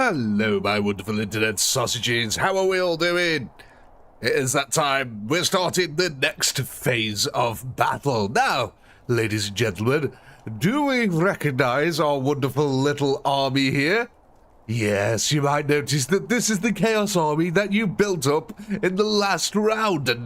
Hello, my wonderful internet sausages. How are we all doing? It is that time. We're starting the next phase of battle. Now, ladies and gentlemen, do we recognize our wonderful little army here? Yes, you might notice that this is the Chaos Army that you built up in the last round, and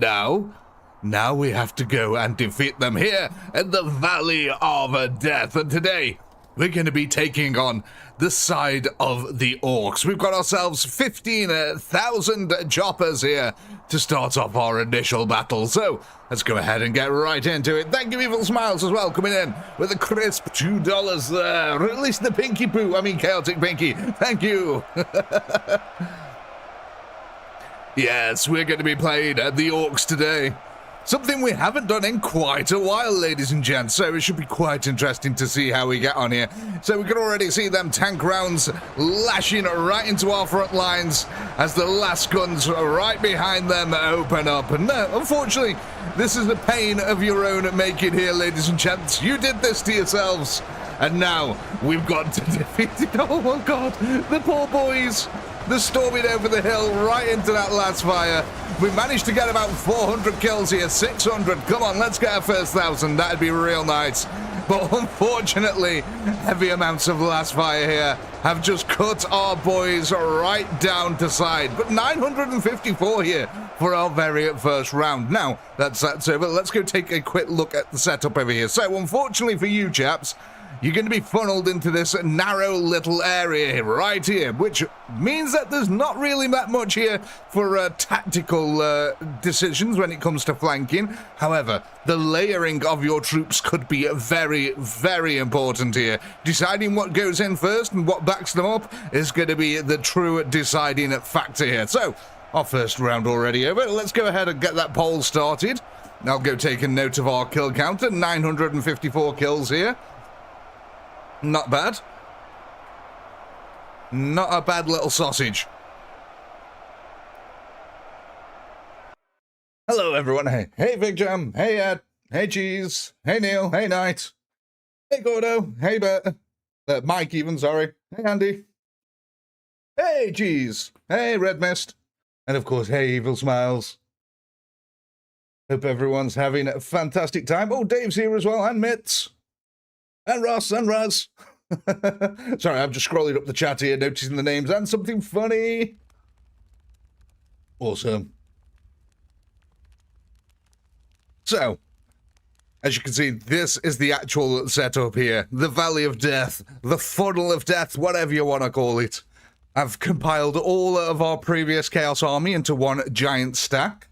now we have to go and defeat them here in the Valley of Death. And today, we're going to be taking on the side of the orcs. We've got ourselves 15,000 choppers here to start off our initial battle. So let's go ahead and get right into it. Thank you, Evil Smiles, as well, coming in with a crisp $2 there. Release the Pinky Poo. I mean, Chaotic Pinky. Thank you. Yes, we're going to be playing the orcs today. Something we haven't done in quite a while, ladies and gents, so it should be quite interesting to see how we get on here. So we can already see them tank rounds lashing right into our front lines as the last guns right behind them open up. And unfortunately, this is the pain of your own making here, ladies and gents. You did this to yourselves, and now we've got to defeat it. Oh my God, the poor boys. They're storming over the hill right into that last fire. We managed to get about 400 kills here, 600. Come on, let's get our first 1,000. That'd be real nice. But unfortunately, heavy amounts of last fire here have just cut our boys right down to side. But 954 here for our very first round. Now, that's over. Let's go take a quick look at the setup over here. So, unfortunately for you chaps, you're going to be funneled into this narrow little area right here, which means that there's not really that much here for tactical decisions when it comes to flanking. However, the layering of your troops could be very, very important here. Deciding what goes in first and what backs them up is going to be the true deciding factor here. So, our first round already over. Let's go ahead and get that poll started. I'll go take a note of our kill counter. 954 kills here. Not bad. Not a bad little sausage. Hello, everyone. Hey, Big Jam. Hey, Ed. Hey, Cheese. Hey, Neil. Hey, Knight. Hey, Gordo. Hey, Bert. Mike, even, sorry. Hey, Andy. Hey, Cheese. Hey, Red Mist. And, of course, hey, Evil Smiles. Hope everyone's having a fantastic time. Oh, Dave's here as well. And Mitts. And Ross and Raz. Sorry, I'm just scrolling up the chat here, noticing the names and something funny. Awesome. So, as you can see, this is the actual setup here. The Valley of Death, the Funnel of Death, whatever you want to call it. I've compiled all of our previous Chaos Army into one giant stack.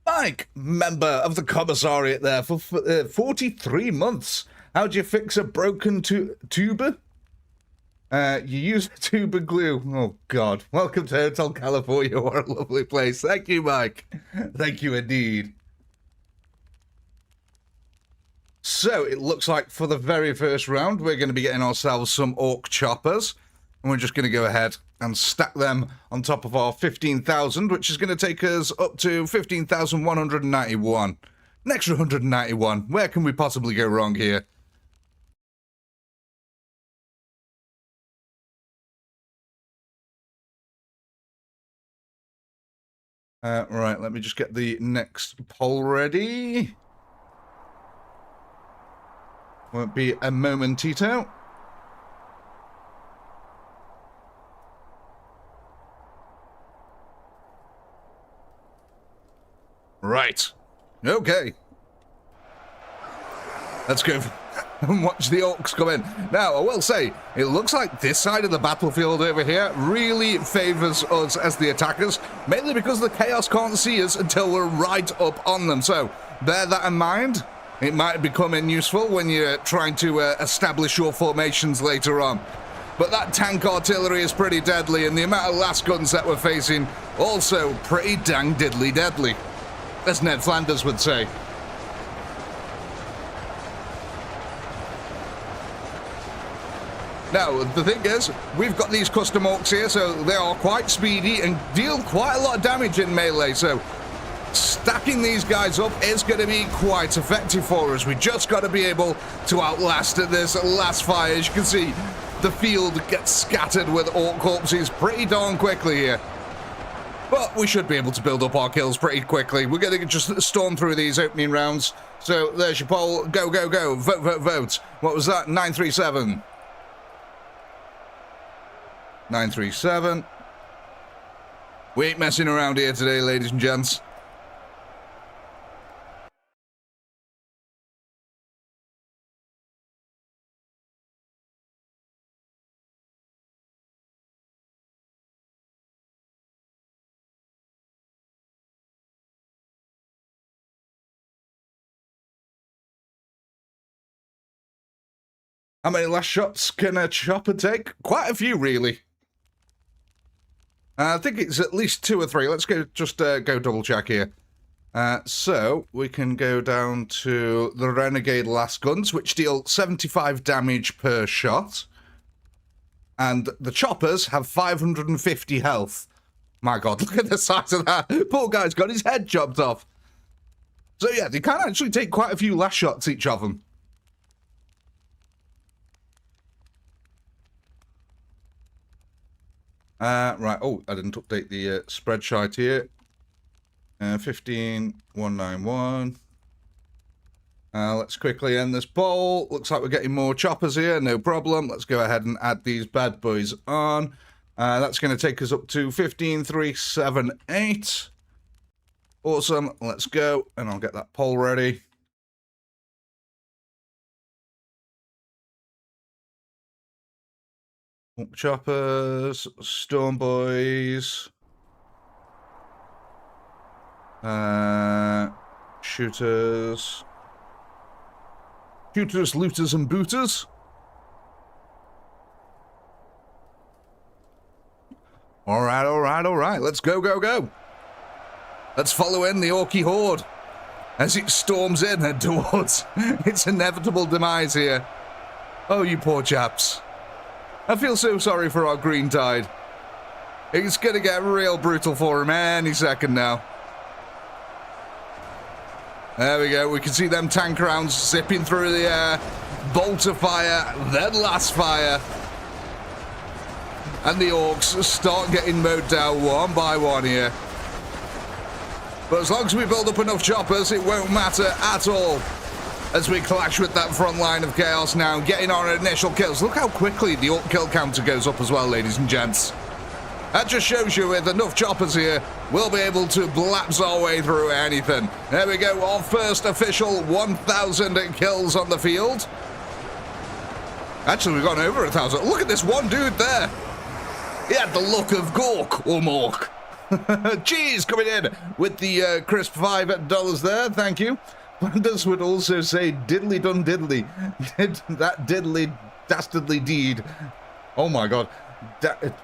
Mike, member of the Commissariat there for 43 months. How'd you fix a broken tuber? You use tuber glue. Oh, God. Welcome to Hotel California. What a lovely place. Thank you, Mike. Thank you indeed. So, it looks like for the very first round, we're going to be getting ourselves some orc choppers. And we're just going to go ahead and stack them on top of our 15,000, which is going to take us up to 15,191. An extra 191. Where can we possibly go wrong here? Right, let me just get the next poll ready. Won't be a momentito. Right. Okay. Let's go and watch the orcs come in. Now, I will say, it looks like this side of the battlefield over here really favors us as the attackers, mainly because the Chaos can't see us until we're right up on them. So, bear that in mind. It might become useful when you're trying to establish your formations later on. But that tank artillery is pretty deadly, and the amount of last guns that we're facing also pretty dang diddly deadly, as Ned Flanders would say. Now, the thing is, we've got these custom orcs here, so they are quite speedy and deal quite a lot of damage in melee, so stacking these guys up is going to be quite effective for us. We just got to be able to outlast this last fire. As you can see, the field gets scattered with orc corpses pretty darn quickly here. But we should be able to build up our kills pretty quickly. We're going to just storm through these opening rounds. So there's your poll. Go, go, go. Vote, vote, vote. What was that? 937. 937. We ain't messing around here today, ladies and gents. How many last shots can a chopper take? Quite a few, really. I think it's at least 2 or 3. Let's go go double check here. So we can go down to the Renegade Last Guns, which deal 75 damage per shot. And the choppers have 550 health. My God, look at the size of that. Poor guy's got his head chopped off. So yeah, they can actually take quite a few last shots, each of them. Right, oh, I didn't update the spreadsheet here. 15,191. Let's quickly end this poll. Looks like we're getting more choppers here, no problem. Let's go ahead and add these bad boys on. That's going to take us up to 15,378. Awesome, let's go, and I'll get that poll ready. Choppers, Storm Boys, shooters, looters, and booters. All right. Let's go, go, go. Let's follow in the Orky horde as it storms in towards its inevitable demise here. Oh, you poor chaps. I feel so sorry for our Green Tide. It's gonna get real brutal for him any second now. There we go. We can see them tank rounds zipping through the air. Bolt of fire, then last fire. And the orcs start getting mowed down one by one here. But as long as we build up enough choppers, it won't matter at all. As we clash with that front line of chaos now, getting our initial kills. Look how quickly the orc kill counter goes up as well, ladies and gents. That just shows you with enough choppers here, we'll be able to blapse our way through anything. There we go, our first official 1,000 kills on the field. Actually, we've gone over 1,000. Look at this one dude there. He had the look of Gork or Mork. Cheese coming in with the crisp $5 there, thank you. Wonders would also say diddly dun diddly. Did that diddly dastardly deed. Oh my God.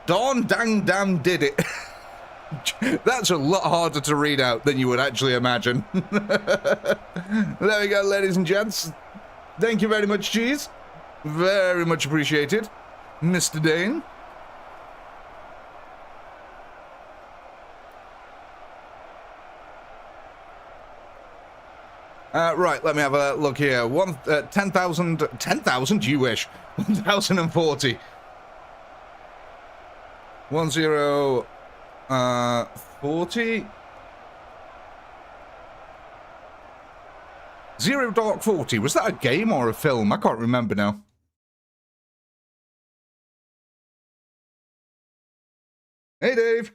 Darn dang damn did it. That's a lot harder to read out than you would actually imagine. There we go, ladies and gents. Thank you very much, Cheese. Very much appreciated. Mr. Dane. Right, let me have a look here. 10,000, you wish. 1,040. 40. Zero Dark 40. Was that a game or a film? I can't remember now. Hey, Dave.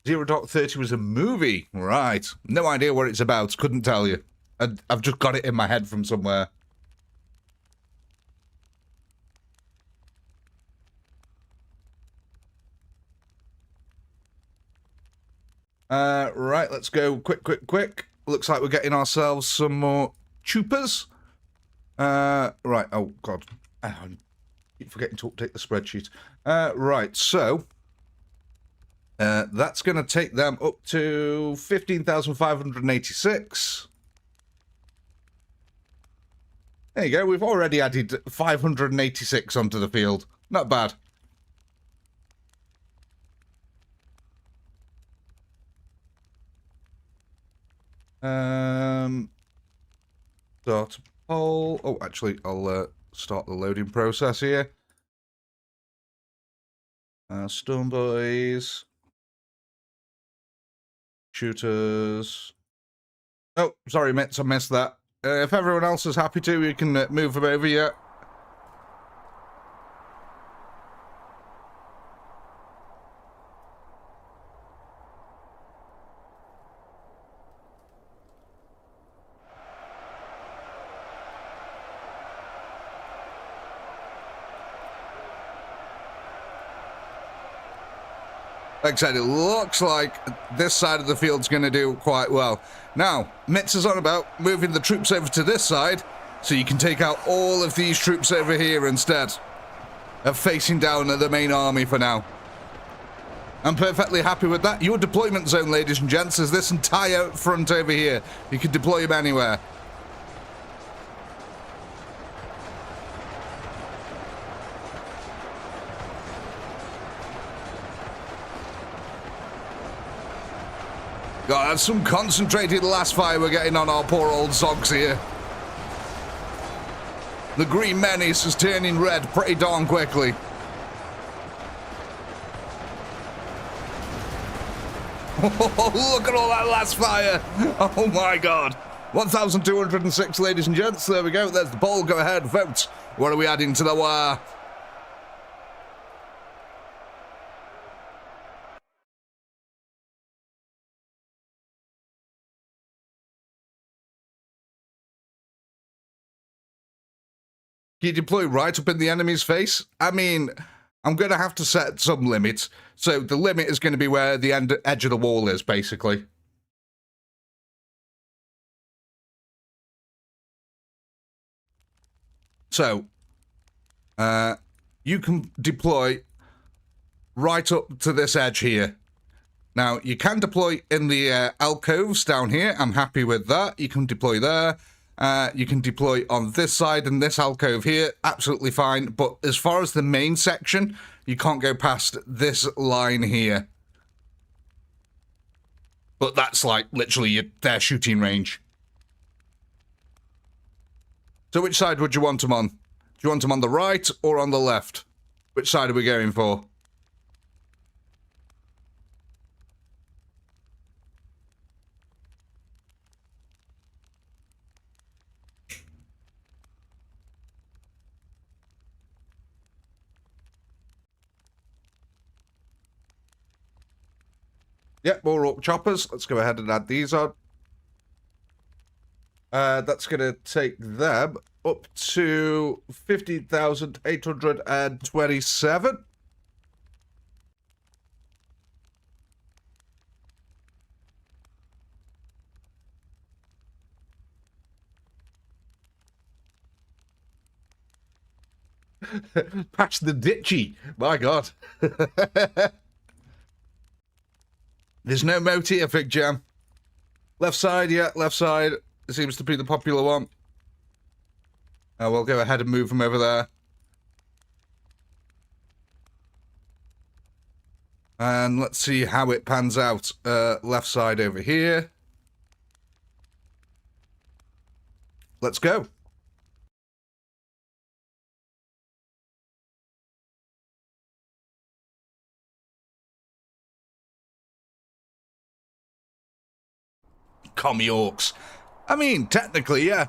Zero Dark 30 was a movie. Right. No idea what it's about. Couldn't tell you. I've just got it in my head from somewhere. Right, let's go quick. Looks like we're getting ourselves some more troopers. Right, oh God. I keep forgetting to update the spreadsheet. Right, so that's going to take them up to 15,586. There you go. We've already added 586 onto the field. Not bad. Start poll. Oh, actually, I'll start the loading process here. Storm boys. Shooters. Oh, sorry, mates, I missed that. If everyone else is happy to, you can move them over here. Like I said, it looks like this side of the field's going to do quite well. Now, Mitz is on about moving the troops over to this side, so you can take out all of these troops over here instead of facing down at the main army for now. I'm perfectly happy with that. Your deployment zone, ladies and gents, is this entire front over here. You can deploy them anywhere. God, that's some concentrated last fire we're getting on our poor old Zogs here. The green menace is turning red pretty darn quickly. Oh, look at all that last fire. Oh my God. 1,206, ladies and gents. There we go. There's the poll. Go ahead, vote. What are we adding to the war? You deploy right up in the enemy's face? I mean, I'm going to have to set some limits. So the limit is going to be where the edge of the wall is, basically. So, you can deploy right up to this edge here. Now, you can deploy in the alcoves down here. I'm happy with that. You can deploy there. You can deploy on this side and this alcove here, absolutely fine. But as far as the main section, you can't go past this line here. But that's like literally their shooting range. So which side would you want them on? Do you want them on the right or on the left? Which side are we going for? Yep, more orc choppers. Let's go ahead and add these on. That's going to take them up to 50,827. Patch the ditchy. My God. There's no moat here, Fig Jam. Left side, yeah, left side. It seems to be the popular one. We'll go ahead and move them over there. And let's see how it pans out. Left side over here. Let's go. Commie orcs. I mean, technically, yeah.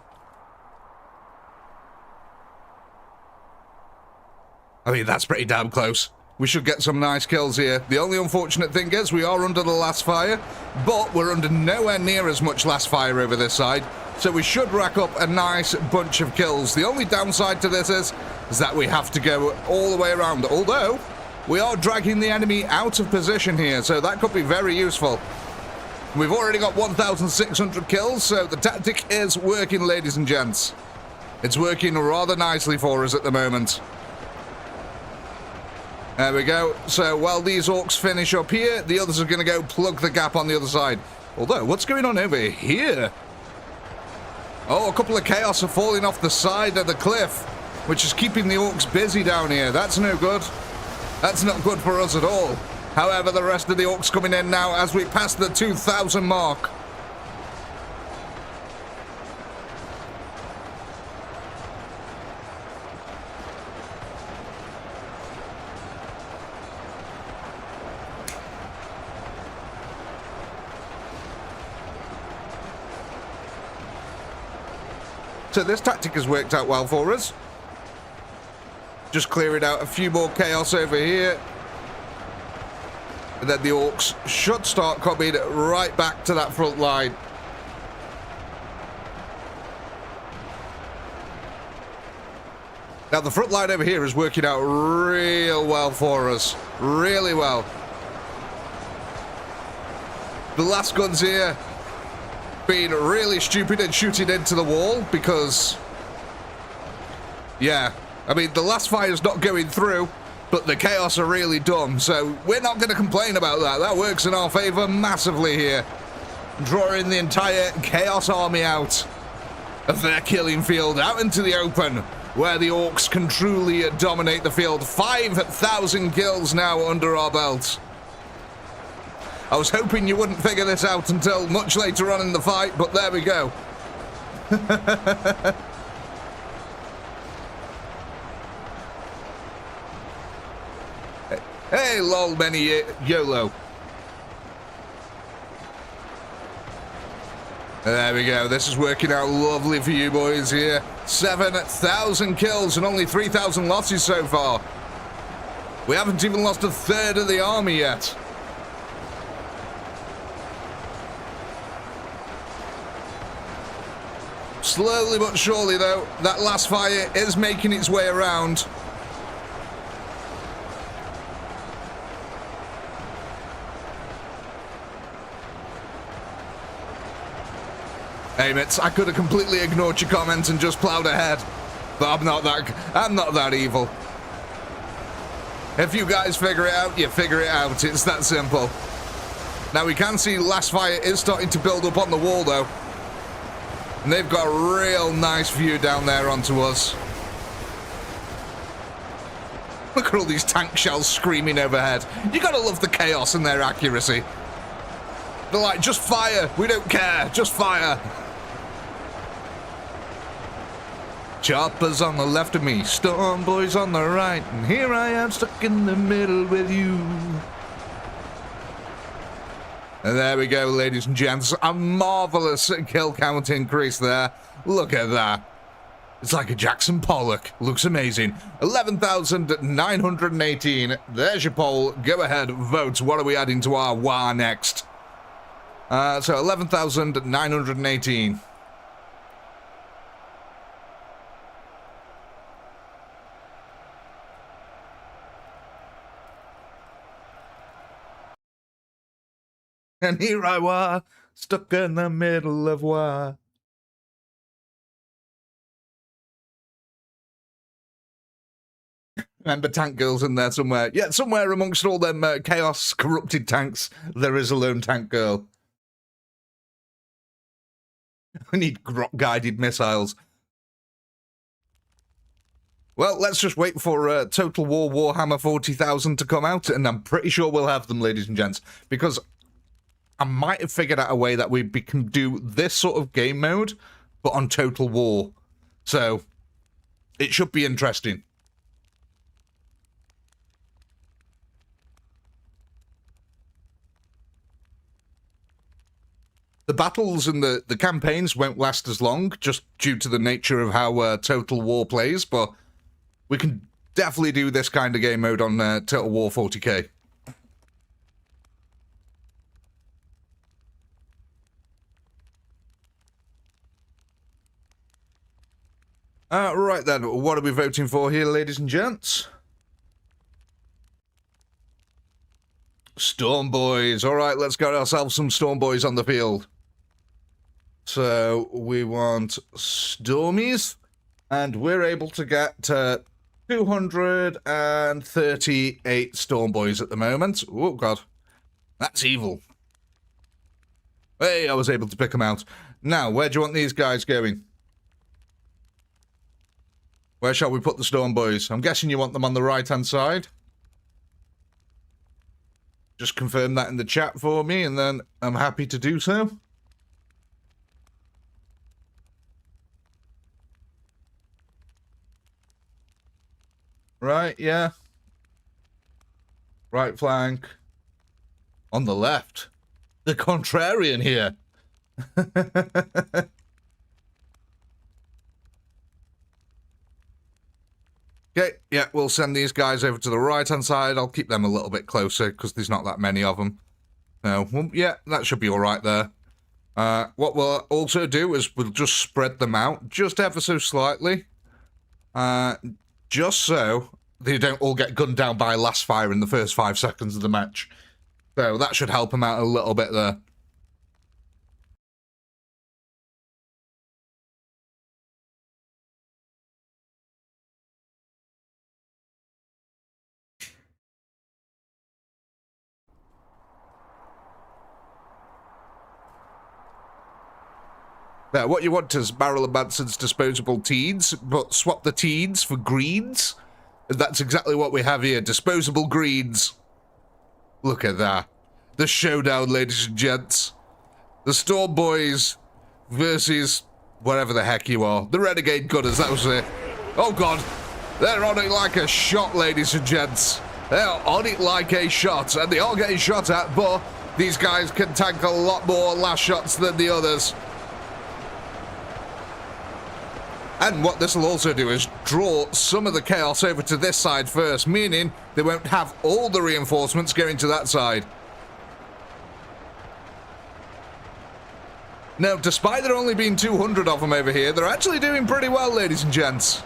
I mean, that's pretty damn close. We should get some nice kills here. The only unfortunate thing is we are under the last fire, but we're under nowhere near as much last fire over this side, so we should rack up a nice bunch of kills. The only downside to this is that we have to go all the way around, although we are dragging the enemy out of position here, so that could be very useful. We've already got 1,600 kills, so the tactic is working, ladies and gents. It's working rather nicely for us at the moment. There we go. So while these orcs finish up here, the others are going to go plug the gap on the other side. Although, what's going on over here? Oh, a couple of chaos are falling off the side of the cliff, which is keeping the orcs busy down here. That's no good. That's not good for us at all. However, the rest of the orcs coming in now as we pass the 2,000 mark. So this tactic has worked out well for us. Just clearing out a few more chaos over here. And then the orcs should start coming right back to that front line. Now the front line over here is working out real well for us. Really well. The last guns here being really stupid and shooting into the wall because, yeah, I mean, the last fire's not going through, but the chaos are really dumb, so we're not going to complain about that. That works in our favor massively here. Drawing the entire chaos army out of their killing field, out into the open, where the orcs can truly dominate the field. 5,000 kills now under our belt. I was hoping you wouldn't figure this out until much later on in the fight, but there we go. Hey, lol, many YOLO. There we go. This is working out lovely for you boys here. 7,000 kills and only 3,000 losses so far. We haven't even lost a third of the army yet. Slowly but surely, though, that last fire is making its way around. Hey, Mitz, I could have completely ignored your comments and just plowed ahead, but I'm not that evil. If you guys figure it out, you figure it out. It's that simple. Now we can see last fire is starting to build up on the wall, though. And they've got a real nice view down there onto us. Look at all these tank shells screaming overhead. You gotta love the chaos and their accuracy. They're like, just fire. We don't care. Just fire. Choppers on the left of me, storm boys on the right, and here I am stuck in the middle with you. And there we go, ladies and gents. A marvelous kill count increase there. Look at that. It's like a Jackson Pollock. Looks amazing. 11,918. There's your poll. Go ahead, vote. What are we adding to our WAGHH next? So 11,918. And here I was, stuck in the middle of war. Remember Tank Girl's in there somewhere. Yeah, somewhere amongst all them chaos corrupted tanks, there is a lone Tank Girl. We need grok-guided missiles. Well, let's just wait for Total War Warhammer 40,000 to come out, and I'm pretty sure we'll have them, ladies and gents, because I might have figured out a way that we can do this sort of game mode, but on Total War. So, it should be interesting. The battles and the campaigns won't last as long, just due to the nature of how Total War plays, but we can definitely do this kind of game mode on Total War 40k. Right then, what are we voting for here, ladies and gents? Storm Boys. All right, let's get ourselves some Storm Boys on the field. So we want Stormies, and we're able to get 238 Storm Boys at the moment. Oh, God. That's evil. Hey, I was able to pick them out. Now, where do you want these guys going? Where shall we put the Storm Boys? I'm guessing you want them on the right-hand side. Just confirm that in the chat for me, and then I'm happy to do so. Right, yeah. Right flank. On the left. The contrarian here. Okay, yeah, we'll send these guys over to the right-hand side. I'll keep them a little bit closer because there's not that many of them. No, well, yeah, that should be all right there. What we'll also do is we'll just spread them out just ever so slightly. Just so they don't all get gunned down by last fire in the first 5 seconds of the match. So that should help them out a little bit there. Now, what you want is Barrel of Manson's disposable teeds, but swap the teeds for greens. That's exactly what we have here, disposable greens. Look at that. The showdown, ladies and gents. The Storm Boys versus whatever the heck you are. The Renegade Gunners, that was it. Oh God, they're on it like a shot, ladies and gents. They're on it like a shot, and they are getting shot at, but these guys can tank a lot more last shots than the others. And what this will also do is draw some of the chaos over to this side first, meaning they won't have all the reinforcements going to that side. Now, despite there only being 200 of them over here, they're actually doing pretty well, ladies and gents.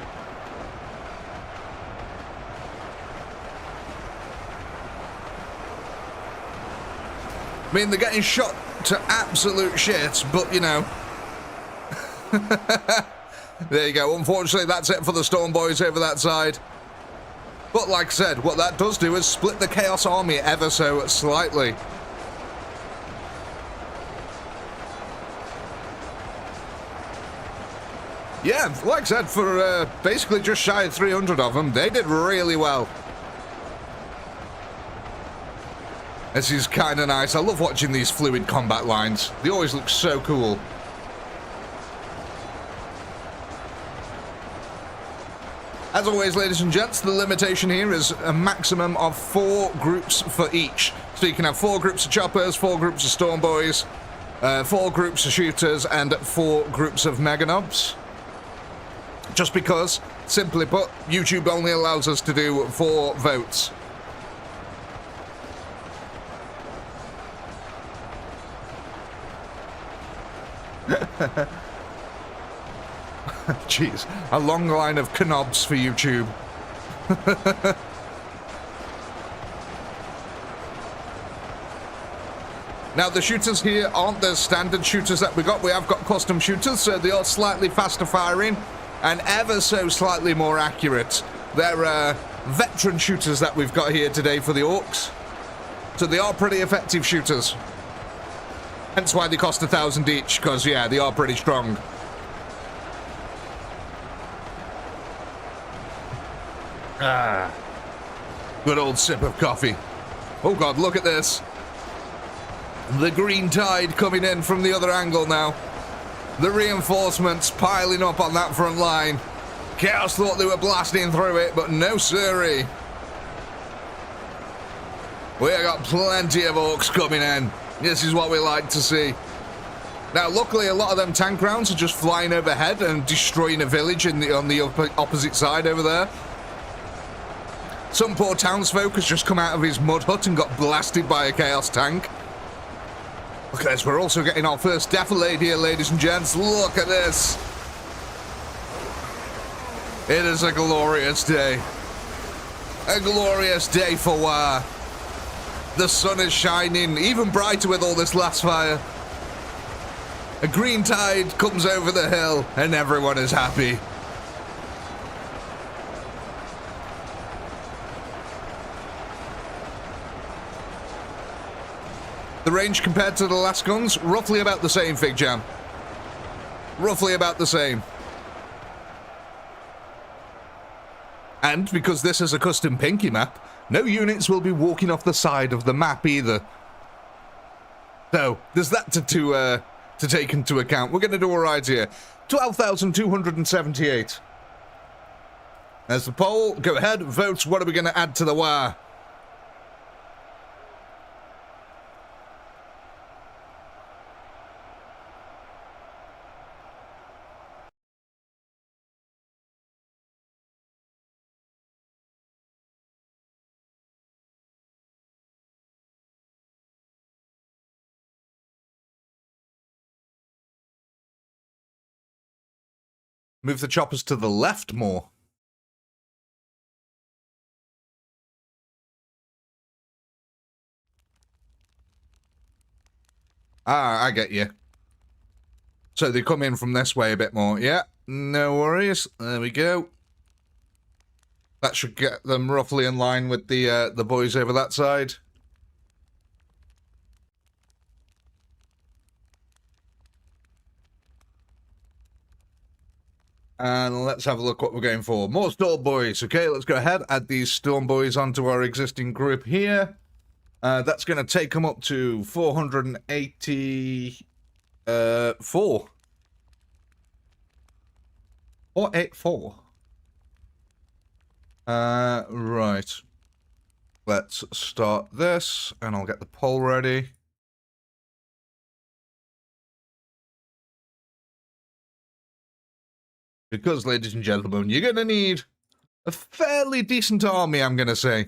I mean, they're getting shot to absolute shit, but, you know... There you go. Unfortunately, that's it for the Storm Boys over that side. But like I said, what that does do is split the Chaos Army ever so slightly. Yeah, like I said, for basically just shy of 300 of them, they did really well. This is kind of nice. I love watching these fluid combat lines. They always look so cool. As always, ladies and gents, the limitation here is a maximum of 4 groups for each. So you can have 4 groups of choppers, 4 groups of Storm Boys, 4 groups of shooters, and 4 groups of meganobs. Just because, simply put, YouTube only allows us to do 4 votes. Jeez, a long line of knobs for YouTube. Now, the shooters here aren't the standard shooters that we got. We have got custom shooters, so they are slightly faster firing and ever so slightly more accurate. They're veteran shooters that we've got here today for the Orcs. So they are pretty effective shooters. Hence why they cost 1,000 each, because, yeah, they are pretty strong. Ah, good old sip of coffee. Oh God, look at this. The green tide coming in from the other angle now. The reinforcements piling up on that front line. Chaos thought they were blasting through it, but no siree. We have got plenty of Orcs coming in. This is what we like to see. Now, luckily, a lot of them tank rounds are just flying overhead and destroying a village on the opposite side over there. Some poor townsfolk has just come out of his mud hut and got blasted by a Chaos tank. Look at this, we're also getting our first defilade here, ladies and gents. Look at this. It is a glorious day. A glorious day for WAGHH. The sun is shining even brighter with all this last fire. A green tide comes over the hill and everyone is happy. The range compared to the last guns, roughly about the same, Fig Jam. Roughly about the same. And because this is a custom pinky map, no units will be walking off the side of the map either. So, there's that to take into account. We're going to do all right here. 12,278. There's the poll. Go ahead, vote. What are we going to add to the WAGH? Move the choppers to the left more. Ah, I get you. So they come in from this way a bit more. Yeah, no worries. There we go. That should get them roughly in line with the boys over that side. And let's have a look what we're going for. More storm boys. Okay, let's go ahead. Add these storm boys onto our existing group here. That's going to take them up to 484. 484. Right. Let's start this, and I'll get the poll ready. Because, ladies and gentlemen, you're going to need a fairly decent army, I'm going to say.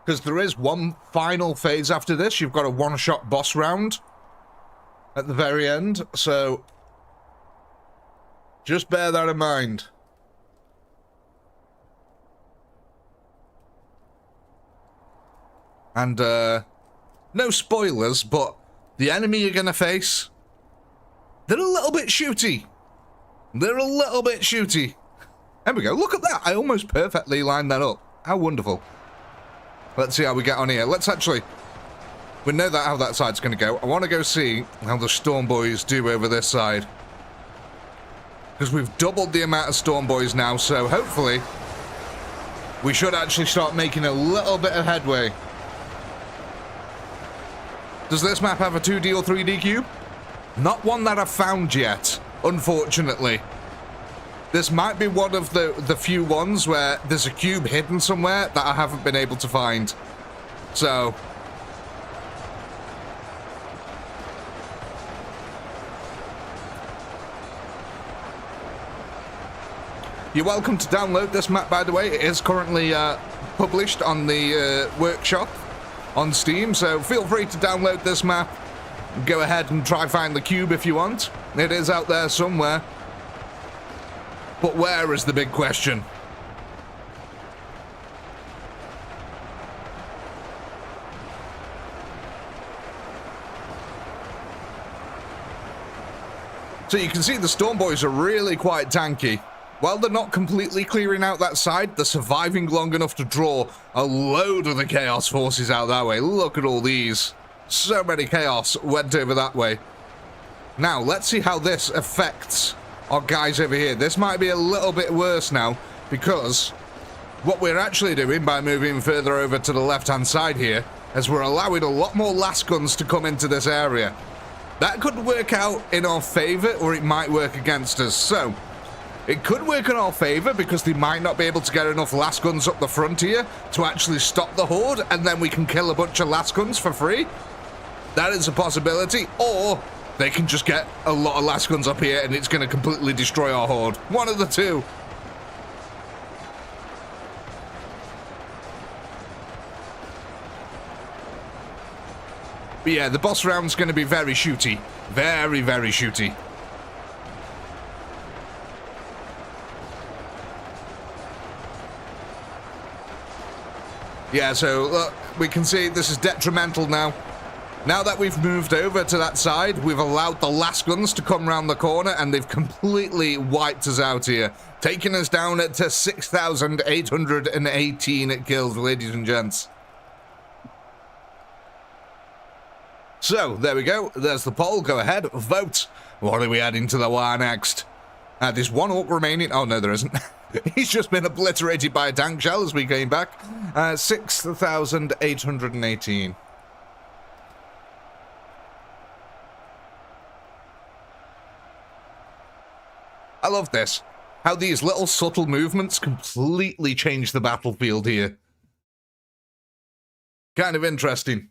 Because there is one final phase after this. You've got a one-shot boss round at the very end. So, just bear that in mind. And, no spoilers, but the enemy you're going to face... they're a little bit shooty. They're a little bit shooty. There we go. Look at that. I almost perfectly lined that up. How wonderful. Let's see how we get on here. Let's actually... we know that how that side's going to go. I want to go see how the Storm Boys do over this side. Because we've doubled the amount of Storm Boys now, so hopefully we should actually start making a little bit of headway. Does this map have a 2D or 3D cube? Not one that I've found yet, unfortunately. This might be one of the few ones where there's a cube hidden somewhere that I haven't been able to find. So... you're welcome to download this map, by the way. It is currently published on the workshop on Steam, so feel free to download this map. Go ahead and try find the cube if you want. It is out there somewhere. But where is the big question? So you can see the Storm Boys are really quite tanky. While they're not completely clearing out that side, they're surviving long enough to draw a load of the Chaos forces out that way. Look at all these. So many Chaos went over that way. Now, let's see how this affects our guys over here. This might be a little bit worse now, because what we're actually doing by moving further over to the left-hand side here is we're allowing a lot more last guns to come into this area. That could work out in our favor, or it might work against us. So, it could work in our favor because they might not be able to get enough last guns up the front here to actually stop the horde, and then we can kill a bunch of last guns for free. That is a possibility. Or they can just get a lot of last guns up here and it's going to completely destroy our horde. One of the two. But yeah, the boss round's going to be very shooty. Very, very shooty. Yeah, so look, we can see this is detrimental now. Now that we've moved over to that side, we've allowed the last guns to come around the corner and they've completely wiped us out here, taking us down to 6,818 kills, ladies and gents. So, there we go. There's the poll. Go ahead, vote. What are we adding to the WAGH next? There's one orc remaining. Oh, no, there isn't. He's just been obliterated by a tank shell as we came back. 6,818. I love this. How these little subtle movements completely change the battlefield here. Kind of interesting.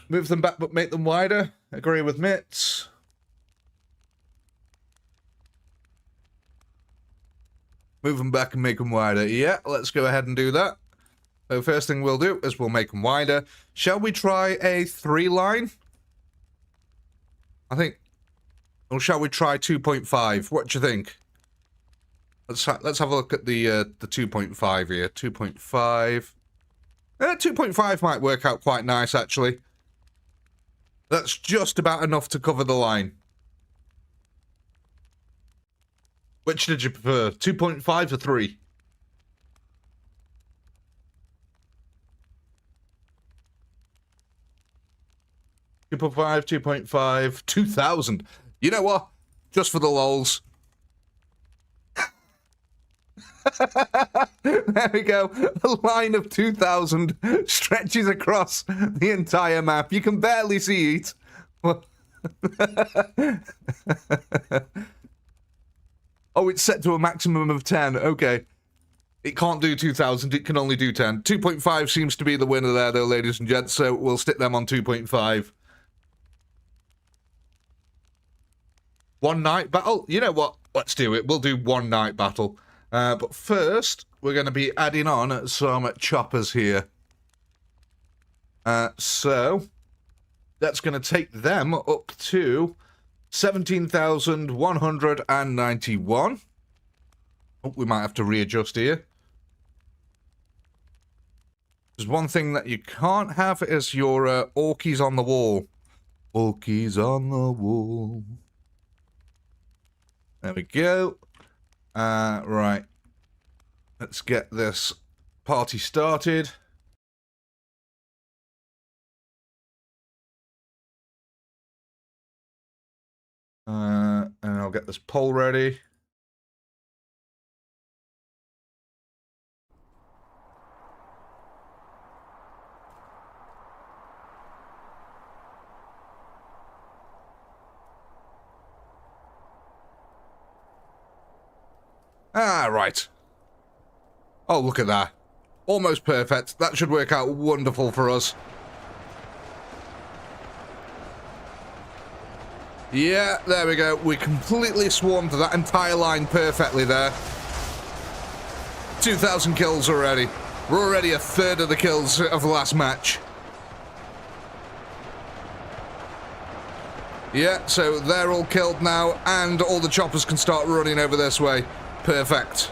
Move them back, but make them wider. Agree with Mitts. Move them back and make them wider. Yeah, let's go ahead and do that. So first thing we'll do is we'll make them wider. Shall we try a 3-line? I think... Or shall we try 2.5? What do you think? Let's have a look at the 2.5 here. 2.5. 2.5 might work out quite nice, actually. That's just about enough to cover the line. Which did you prefer? 2.5 or 3? $2.5, 2.5, 2,000. You know what? Just for the lols. There we go. A line of 2,000 stretches across the entire map. You can barely see it. Oh, it's set to a maximum of 10. Okay. It can't do 2,000. It can only do 10. 2.5 seems to be the winner there, though, ladies and gents. So we'll stick them on 2.5. One night battle? You know what? Let's do it. We'll do one night battle. But first, we're going to be adding on some choppers here. So, that's going to take them up to 17,191. Oh, we might have to readjust here. There's one thing that you can't have is your orkies on the wall. Orkies on the wall. There we go. Right. Let's get this party started. And I'll get this poll ready. Ah, right. Oh, look at that. Almost perfect. That should work out wonderful for us. Yeah, there we go. We completely swarmed that entire line perfectly there. 2,000 kills already. We're already a third of the kills of the last match. Yeah, so they're all killed now, and all the choppers can start running over this way. Perfect.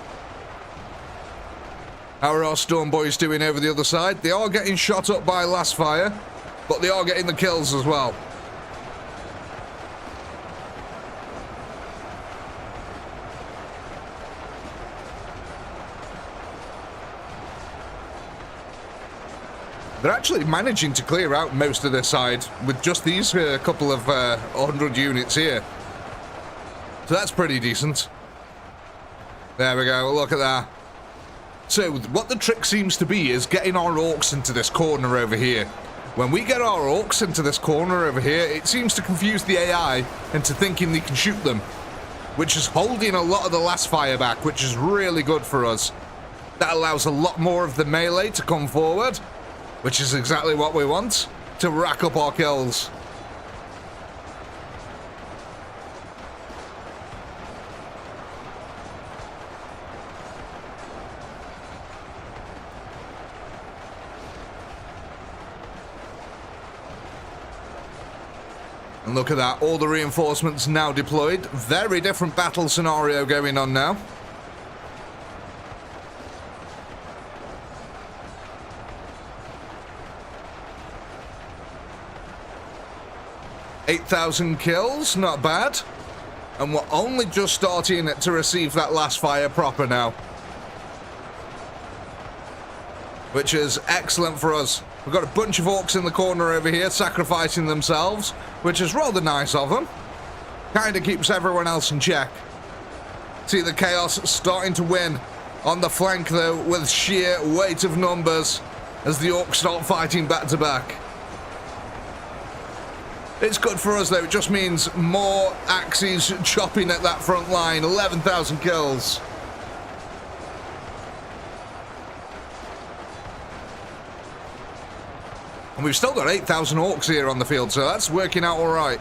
How are our Storm Boys doing over the other side? They are getting shot up by last fire, but they are getting the kills as well. They're actually managing to clear out most of their side with just these couple of 100 units here. So that's pretty decent. There we go, look at that. So what the trick seems to be is getting our orcs into this corner over here. When we get our orcs into this corner over here, it seems to confuse the AI into thinking they can shoot them, which is holding a lot of the last fire back, which is really good for us. That allows a lot more of the melee to come forward, which is exactly what we want, to rack up our kills. And look at that, all the reinforcements now deployed. Very different battle scenario going on now. $8,000 kills, not bad. And we're only just starting to receive that last fire proper now. which is excellent for us. We've got a bunch of orcs in the corner over here sacrificing themselves, which is rather nice of them. Kind of keeps everyone else in check. See the chaos starting to win on the flank, though, with sheer weight of numbers as the orcs start fighting back to back. It's good for us, though. It just means more axes chopping at that front line. 11,000 kills. And we've still got 8,000 orcs here on the field, so that's working out all right.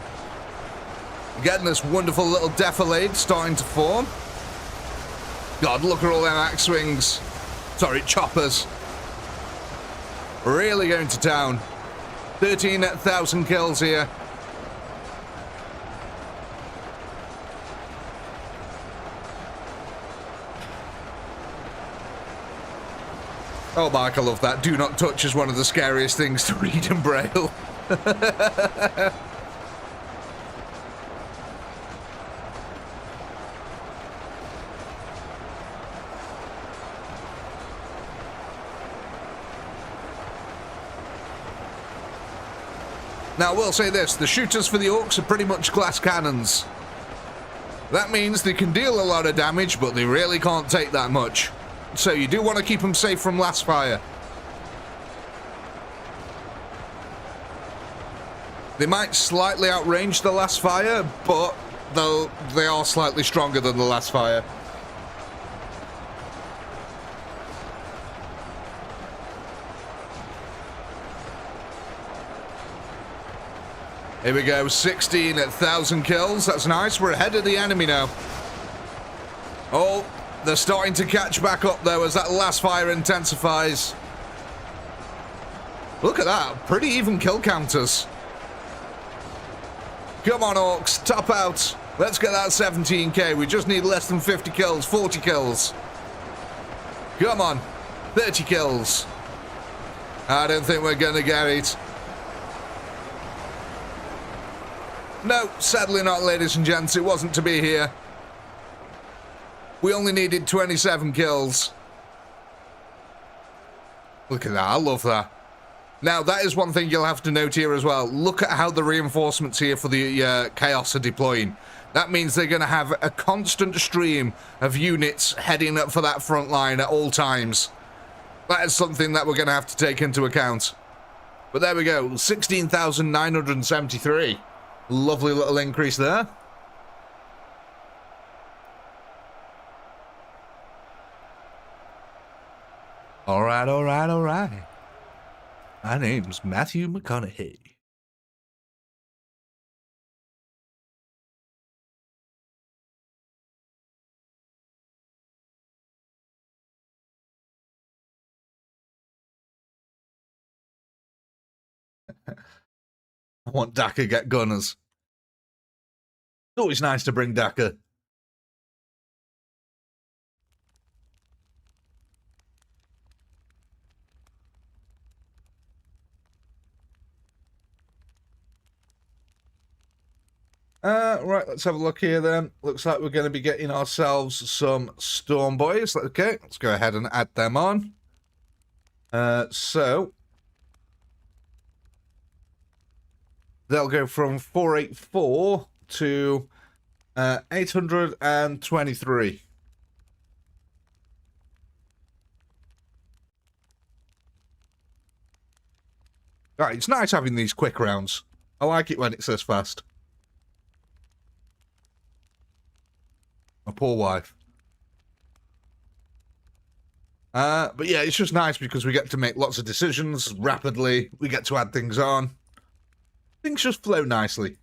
Getting this wonderful little defilade starting to form. God, look at all them axe swings. Sorry, choppers. Really going to town. 13,000 kills here. Oh, Mark, I love that. Do not touch is one of the scariest things to read in Braille. Now, I will say this. The shooters for the orcs are pretty much glass cannons. That means they can deal a lot of damage, but they really can't take that much. So you do want to keep them safe from last fire. They might slightly outrange the last fire, but they are slightly stronger than the last fire. Here we go, 16,000 kills. That's nice. We're ahead of the enemy now. Oh, they're starting to catch back up, though, as that last fire intensifies. Look at that. Pretty even kill counters. Come on, orcs. Top out. Let's get that 17k. We just need less than 50 kills. 40 kills. Come on. 30 kills. I don't think we're going to get it. No, sadly not, ladies and gents. It wasn't to be here. We only needed 27 kills. Look at that. I love that. Now, that is one thing you'll have to note here as well. Look at how the reinforcements here for the Chaos are deploying. That means they're going to have a constant stream of units heading up for that front line at all times. That is something that we're going to have to take into account. But there we go. 16,973. Lovely little increase there. All right, all right, all right. My name's Matthew McConaughey. I want Daka get gunners. It's always nice to bring Daka. Right, let's have a look here then. Looks like we're going to be getting ourselves some Storm Boys. Okay, let's go ahead and add them on. So they'll go from 484 to 823. Right, it's nice having these quick rounds. I like it when it's this fast. My poor wife. But yeah, it's just nice because we get to make lots of decisions rapidly. We get to add things on. Things just flow nicely.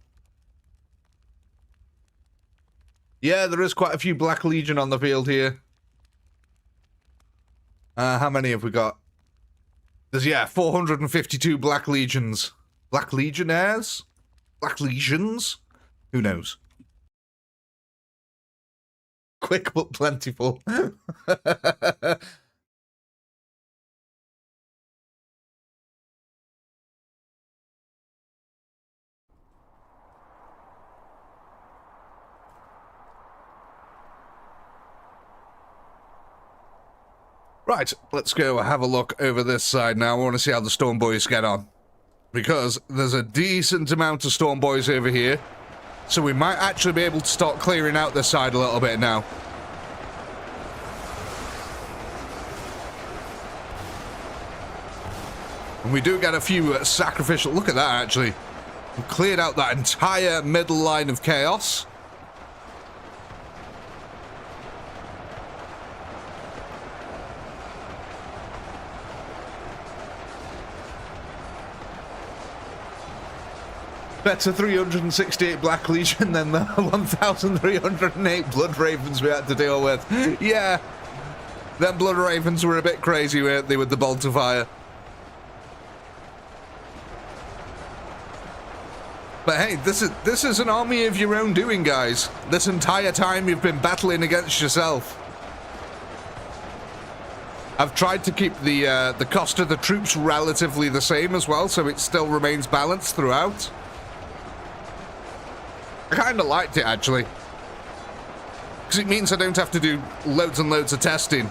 Yeah, there is quite a few Black Legion on the field here. How many have we got? There's, yeah, 452 Black Legions. Black Legionnaires? Black Legions? Who knows? Quick but plentiful. Right, let's go have a look over this side now. I want to see how the Storm Boys get on. Because there's a decent amount of Storm Boys over here. So we might actually be able to start clearing out this side a little bit now. And we do get a few sacrificial... Look at that, actually. We've cleared out that entire middle line of chaos. Better 368 Black Legion than the 1,308 Blood Ravens we had to deal with. Yeah, them Blood Ravens were a bit crazy, weren't they, with the bolt of fire. But hey, this is an army of your own doing, guys. This entire time you've been battling against yourself. I've tried to keep the cost of the troops relatively the same as well, so it still remains balanced throughout. I kind of liked it, actually. Because it means I don't have to do loads and loads of testing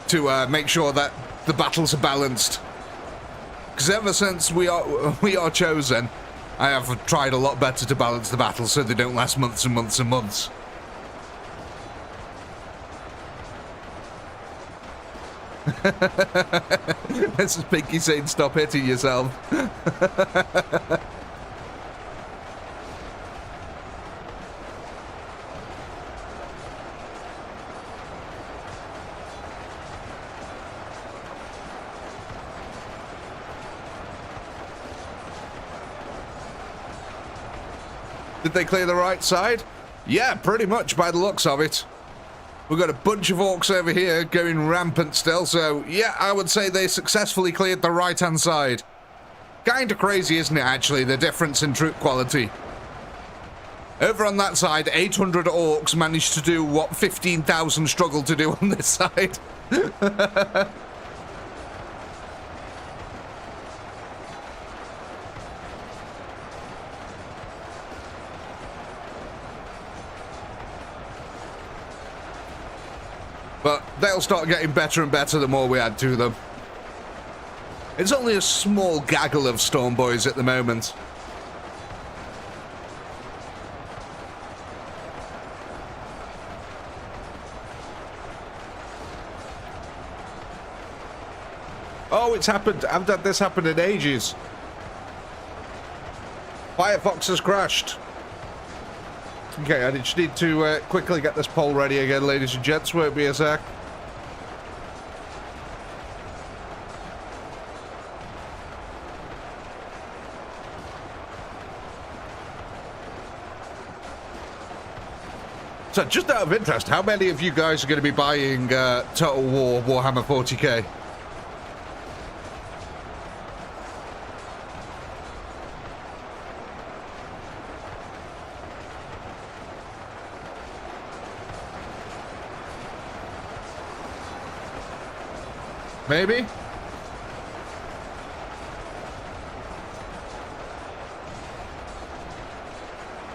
to make sure that the battles are balanced. Because ever since we are chosen, I have tried a lot better to balance the battles so they don't last months and months and months. This is Pinky saying stop hitting yourself. Did they clear the right side? Yeah, pretty much by the looks of it. We've got a bunch of orcs over here going rampant still, so yeah, I would say they successfully cleared the right-hand side. Kinda crazy, isn't it, actually, the difference in troop quality? Over on that side, 800 orcs managed to do what 15,000 struggled to do on this side. But they'll start getting better and better the more we add to them. It's only a small gaggle of Storm Boys at the moment. Oh, it's happened. I've had this happen in ages. Firefox has crashed. Okay, I just need to quickly get this poll ready again, ladies and gents. Won't be a sec. So, just out of interest, how many of you guys are going to be buying Total War Warhammer 40k? Maybe?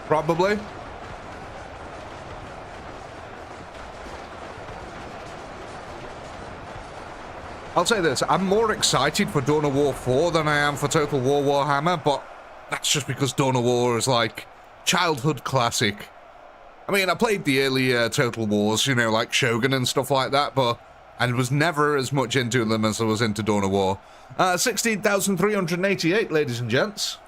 Probably. I'll say this, I'm more excited for Dawn of War 4 than I am for Total War Warhammer, but that's just because Dawn of War is like childhood classic. I mean, I played the earlier Total Wars, you know, like Shogun and stuff like that, but I was never as much into them as I was into Dawn of War. 16,388, ladies and gents.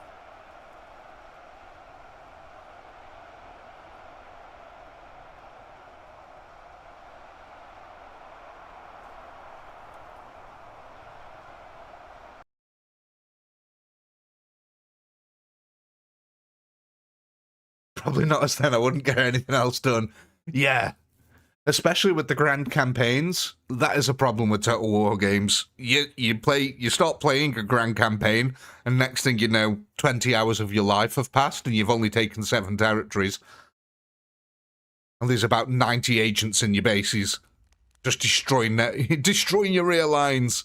Probably not as then, I wouldn't get anything else done. Yeah. Especially with the grand campaigns, that is a problem with Total War games. You start playing a grand campaign, and next thing you know, 20 hours of your life have passed, and you've only taken 7 territories. And there's about 90 agents in your bases, just destroying your rear lines.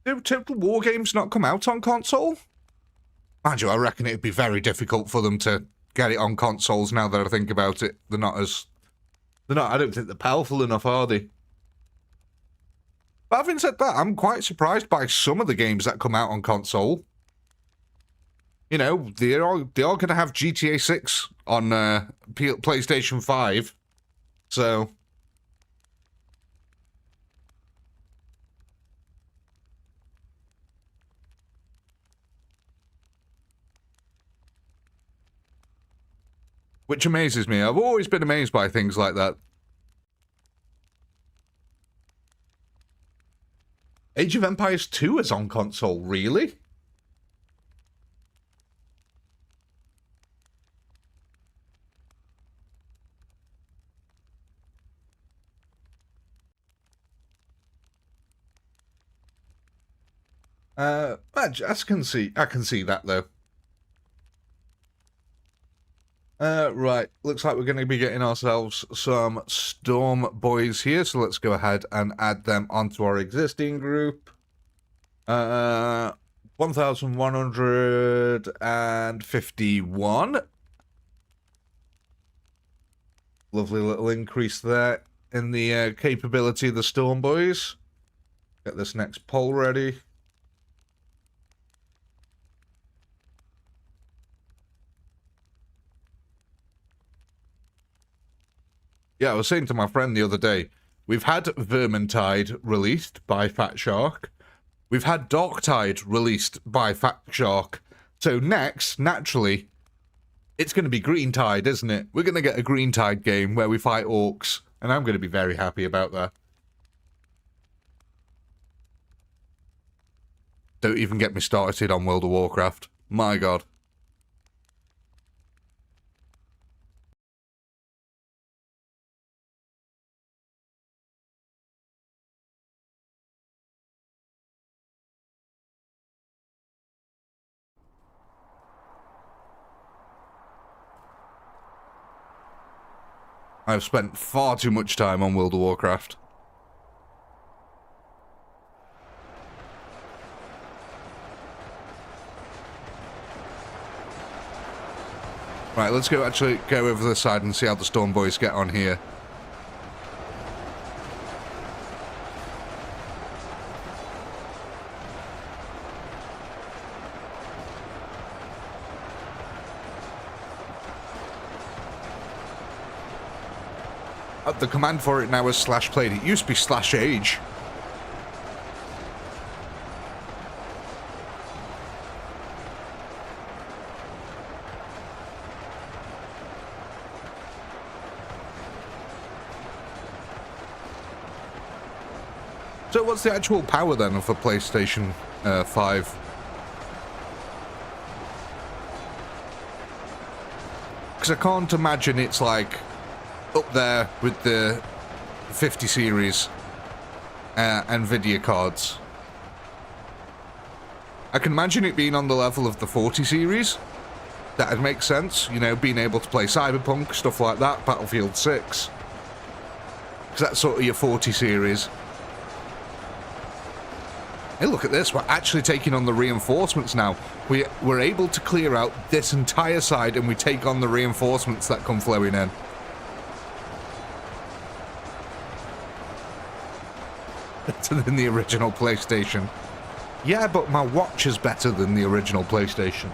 Do Total War games not come out on console? Mind you, I reckon it'd be very difficult for them to get it on consoles now that I think about it. I don't think they're powerful enough, are they? But having said that, I'm quite surprised by some of the games that come out on console. You know, they are going to have GTA 6 on PlayStation 5. So... which amazes me. I've always been amazed by things like that. Age of Empires 2 is on console, really? I can see that though. Right, looks like we're going to be getting ourselves some Storm Boys here, so let's go ahead and add them onto our existing group. 1,151. Lovely little increase there in the capability of the Storm Boys. Get this next poll ready. Yeah, I was saying to my friend the other day, we've had Vermintide released by Fat Shark. We've had Darktide released by Fat Shark. So next, naturally, it's going to be Greentide, isn't it? We're going to get a Greentide game where we fight orcs, and I'm going to be very happy about that. Don't even get me started on World of Warcraft. My God. I've spent far too much time on World of Warcraft. Right, let's go over the side and see how the Storm Boys get on here. The command for it now is /played. It used to be /age. So what's the actual power then for PlayStation 5? Because I can't imagine it's like up there with the 50 series NVIDIA cards. I can imagine it being on the level of the 40 series. That'd make sense, you know, being able to play Cyberpunk, stuff like that, Battlefield 6. Because that's sort of your 40 series. Hey, look at this, we're actually taking on the reinforcements now. We're able to clear out this entire side and we take on the reinforcements that come flowing in. Better than the original PlayStation. Yeah, but my watch is better than the original PlayStation.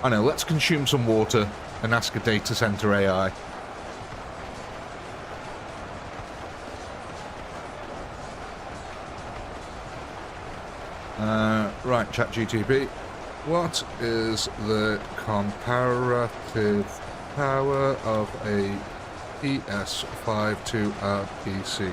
I know, let's consume some water and ask a data center AI. Right, ChatGTP. What is the comparative power of a PS5 to a PC?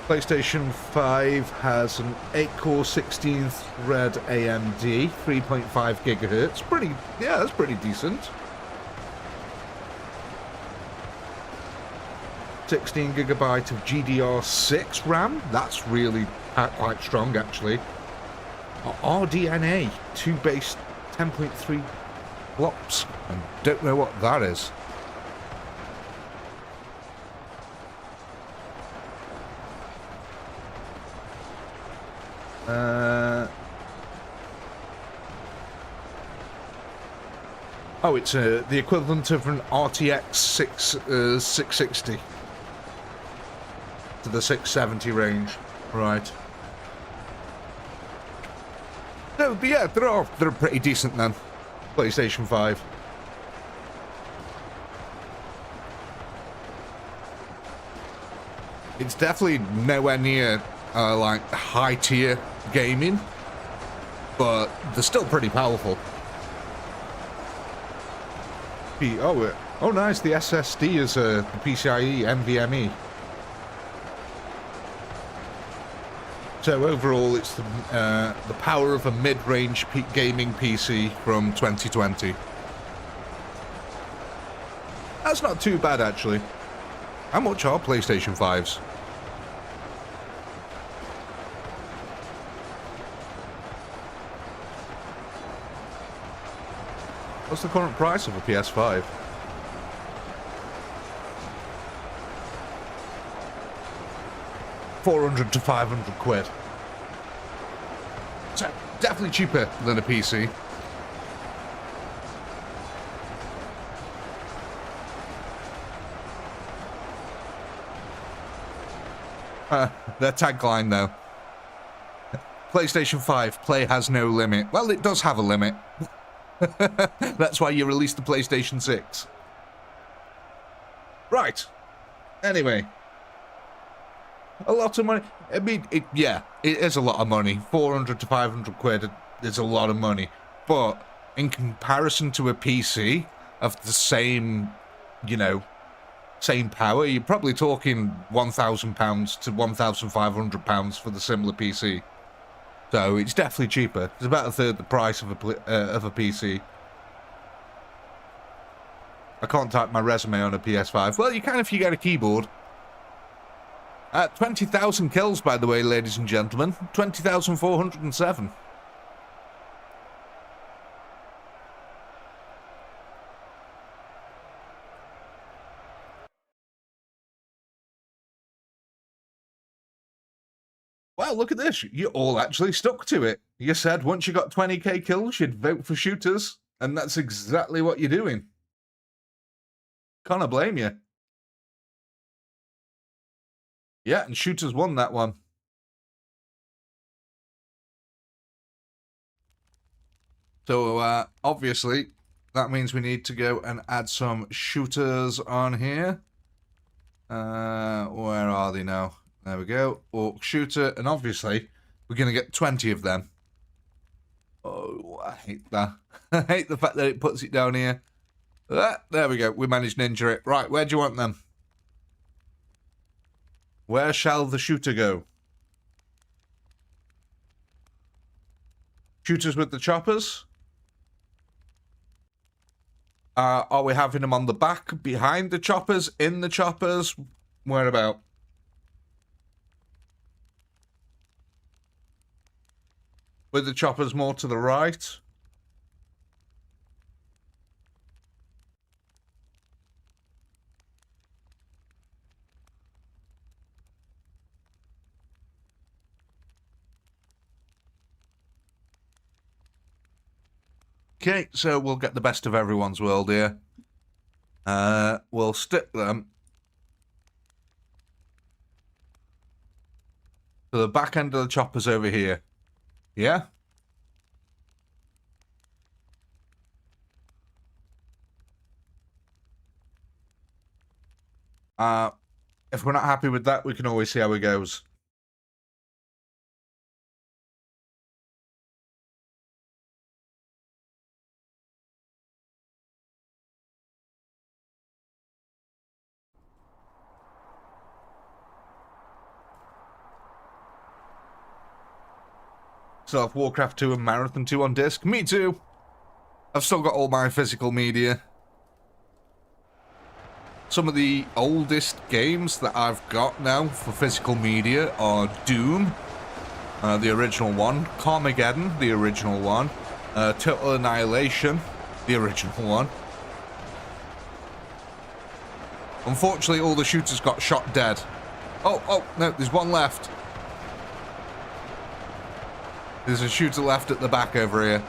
PlayStation 5 has an 8-core 16-thread AMD, 3.5 GHz. That's pretty decent. 16 GB of GDR6 RAM. That's really quite strong, actually. RDNA 2-base 10.3 flops. I don't know what that is. Oh, it's the equivalent of an RTX 660 to the 670 range, right? No, yeah, they're pretty decent then. PlayStation 5. It's definitely nowhere near like high tier gaming, but they're still pretty powerful. Oh, nice. The SSD is the PCIe NVMe. So overall, it's the power of a mid-range gaming PC from 2020. That's not too bad, actually. How much are PlayStation 5s? What's the current price of a PS5? £400 to £500. So definitely cheaper than a PC. Their tagline though. PlayStation 5, play has no limit. Well, it does have a limit. That's why you released the PlayStation 6. Right. Anyway. A lot of money. I mean, yeah, it is a lot of money. £400 to £500 is a lot of money. But in comparison to a PC of the same, you know, same power, you're probably talking £1,000 to £1,500 for the similar PC. So it's definitely cheaper. It's about a third the price of a PC. I can't type my resume on a PS5. Well, you can if you get a keyboard. 20,000 kills, by the way, ladies and gentlemen. 20,407. Well, look at this. You all actually stuck to it. You said once you got 20k kills, you'd vote for shooters. And that's exactly what you're doing. Can't blame you. Yeah, and shooters won that one. So, obviously, that means we need to go and add some shooters on here. Where are they now? There we go. Orc shooter. And obviously, we're going to get 20 of them. Oh, I hate that. I hate the fact that it puts it down here. There we go. We managed to injure it. Right, where do you want them? Where shall the shooter go? Shooters with the choppers? Are we having them on the back, behind the choppers, in the choppers? Where about? With the choppers more to the right? Okay, so we'll get the best of everyone's world here. We'll stick them to the back end of the choppers over here. Yeah? If we're not happy with that, we can always see how it goes. Still have Warcraft 2 and Marathon 2 on disc. Me too. I've still got all my physical media. Some of the oldest games that I've got now for physical media are Doom, the original one, Carmageddon, the original one, Total Annihilation, the original one. Unfortunately, all the shooters got shot dead. Oh, no, there's one left. There's a shooter left at the back over here.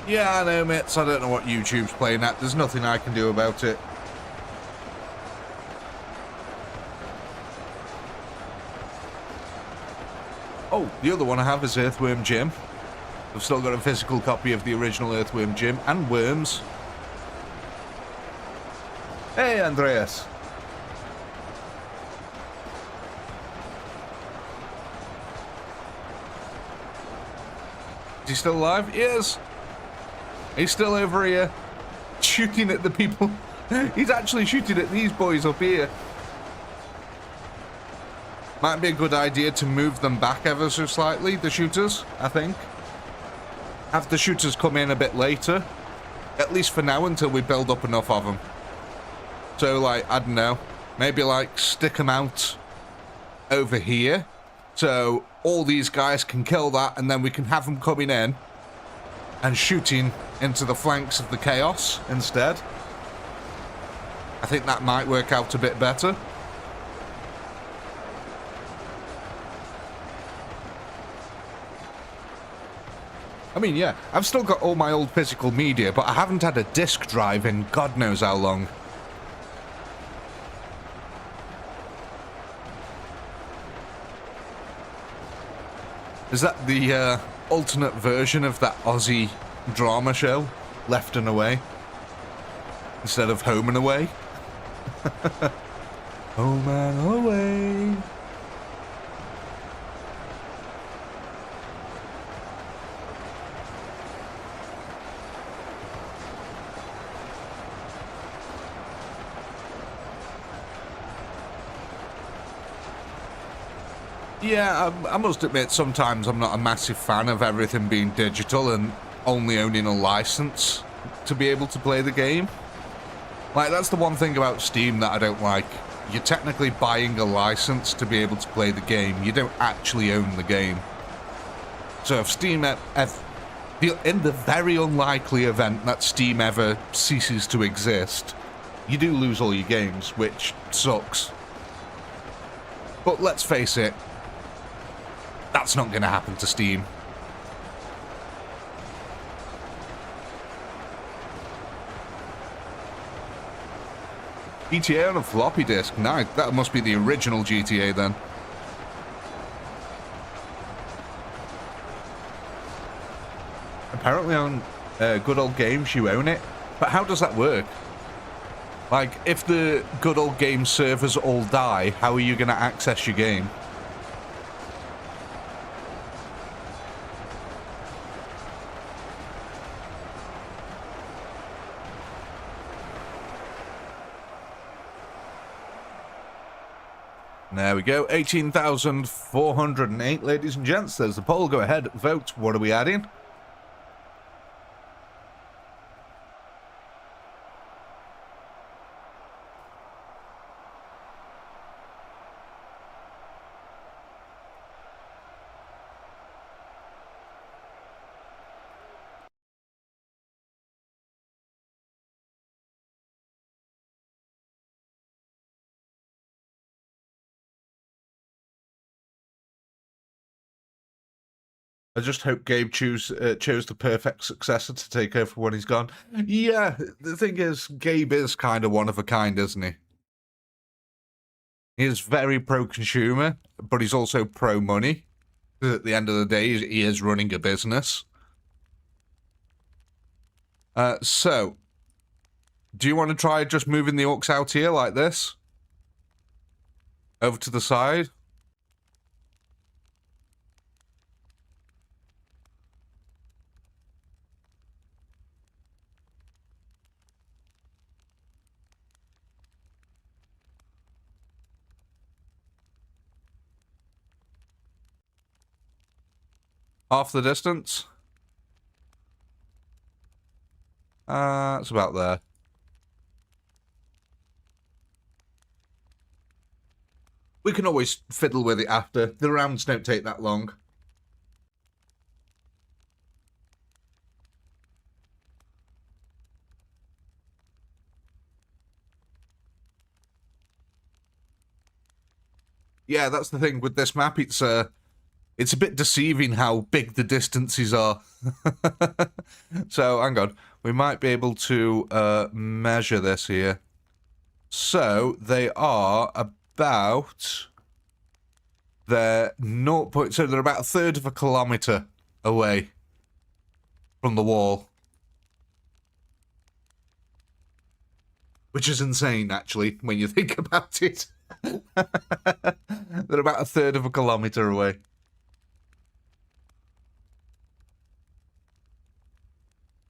Yeah, I know, mates. I don't know what YouTube's playing at. There's nothing I can do about it. Oh, the other one I have is Earthworm Jim. I've still got a physical copy of the original Earthworm Jim and Worms. Hey, Andreas. Is he still alive? He is. He's still over here, shooting at the people. He's actually shooting at these boys up here. Might be a good idea to move them back ever so slightly, the shooters, I think. Have the shooters come in a bit later. At least for now, until we build up enough of them. So, like, I don't know. Maybe, like, stick them out over here. So, all these guys can kill that, and then we can have them coming in and shooting into the flanks of the chaos instead. I think that might work out a bit better. I mean, yeah, I've still got all my old physical media, but I haven't had a disk drive in God knows how long. Is that the alternate version of that Aussie drama show, Left and Away, instead of Home and Away? Home and Away. Yeah, I must admit, sometimes I'm not a massive fan of everything being digital and only owning a license to be able to play the game. Like, that's the one thing about Steam that I don't like. You're technically buying a license to be able to play the game. You don't actually own the game. So if Steam, in the very unlikely event that Steam ever ceases to exist, you do lose all your games, which sucks. But let's face it, that's not going to happen to Steam. GTA on a floppy disk. Nice. That must be the original GTA then. Apparently on Good Old Games you own it. But how does that work? Like, if the Good Old Games servers all die, how are you going to access your game? There we go, 18,408, ladies and gents. There's the poll. Go ahead, vote. What are we adding? I just hope Gabe chose the perfect successor to take over when he's gone. Yeah, the thing is, Gabe is kind of one of a kind, isn't he? He is very pro-consumer, but he's also pro-money. At the end of the day, he is running a business. So, do you want to try just moving the orcs out here like this? Over to the side. Half the distance. It's about there. We can always fiddle with it after. The rounds don't take that long. Yeah, that's the thing with this map. It's a bit deceiving how big the distances are. So, hang on. We might be able to measure this here. So, they are about... They're so they're about a third of a kilometre away from the wall. Which is insane, actually, when you think about it. They're about a third of a kilometre away.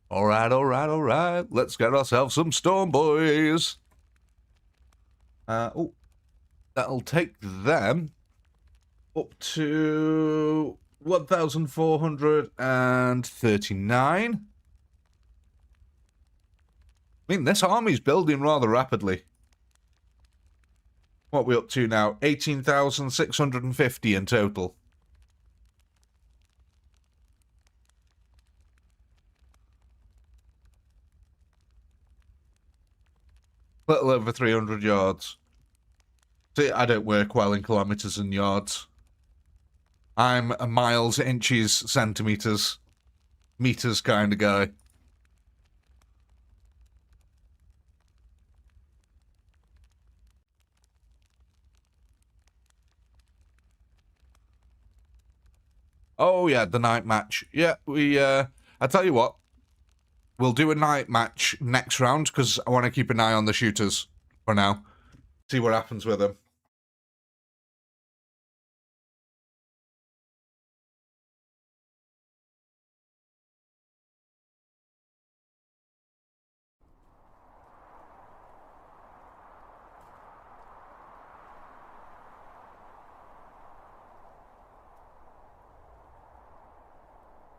Alright, alright, alright. Let's get ourselves some storm boys. Oh, that'll take them up to 1,439. I mean, this army's building rather rapidly. What are we up to now? 18,650 in total. Little over 300 yards. See, I don't work well in kilometres and yards. I'm a miles, inches, centimetres, meters kind of guy. Oh yeah, the night match. Yeah, I tell you what, we'll do a night match next round because I want to keep an eye on the shooters for now. See what happens with them.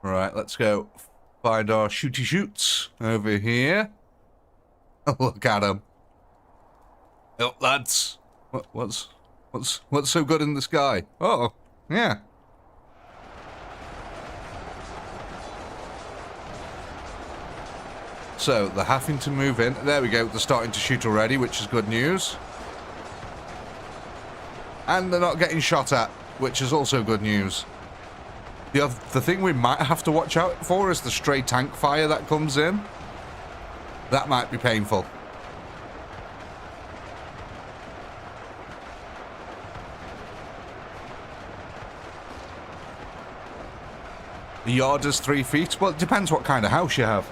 Right, let's go find our shooty shoots over here. Look at them. Oh, lads. What's so good in the sky? Oh, yeah. So, they're having to move in. There we go. They're starting to shoot already, which is good news. And they're not getting shot at, which is also good news. The thing we might have to watch out for is the stray tank fire that comes in. That might be painful. The yard is 3 feet. Well, it depends what kind of house you have.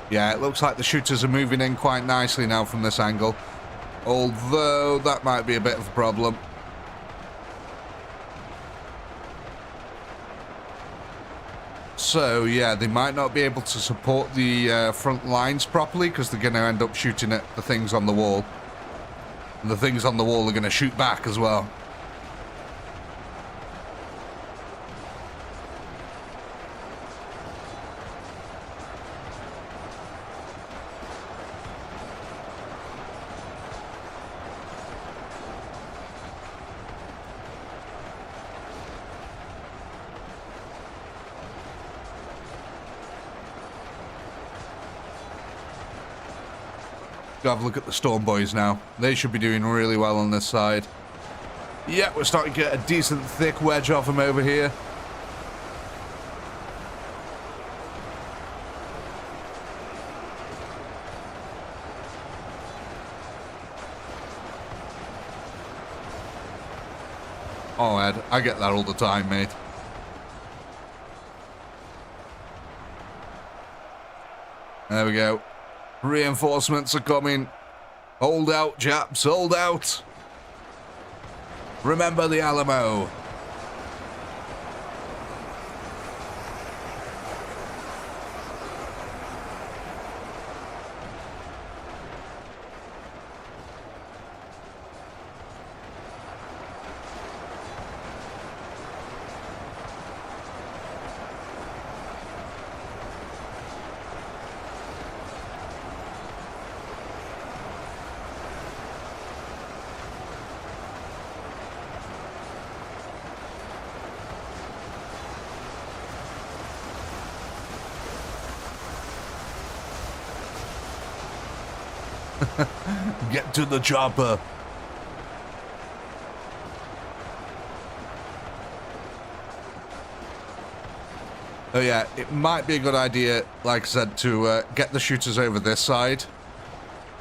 Yeah, it looks like the shooters are moving in quite nicely now from this angle. Although, that might be a bit of a problem. So, yeah, they might not be able to support the front lines properly because they're going to end up shooting at the things on the wall. And the things on the wall are going to shoot back as well. Go have a look at the Storm Boys now. They should be doing really well on this side. Yeah, we're starting to get a decent thick wedge of them over here. Oh, Ed, I get that all the time, mate. There we go. Reinforcements are coming. Hold out, chaps, hold out. Remember the Alamo. Get to the chopper. Oh yeah, it might be a good idea, like I said, to get the shooters over this side.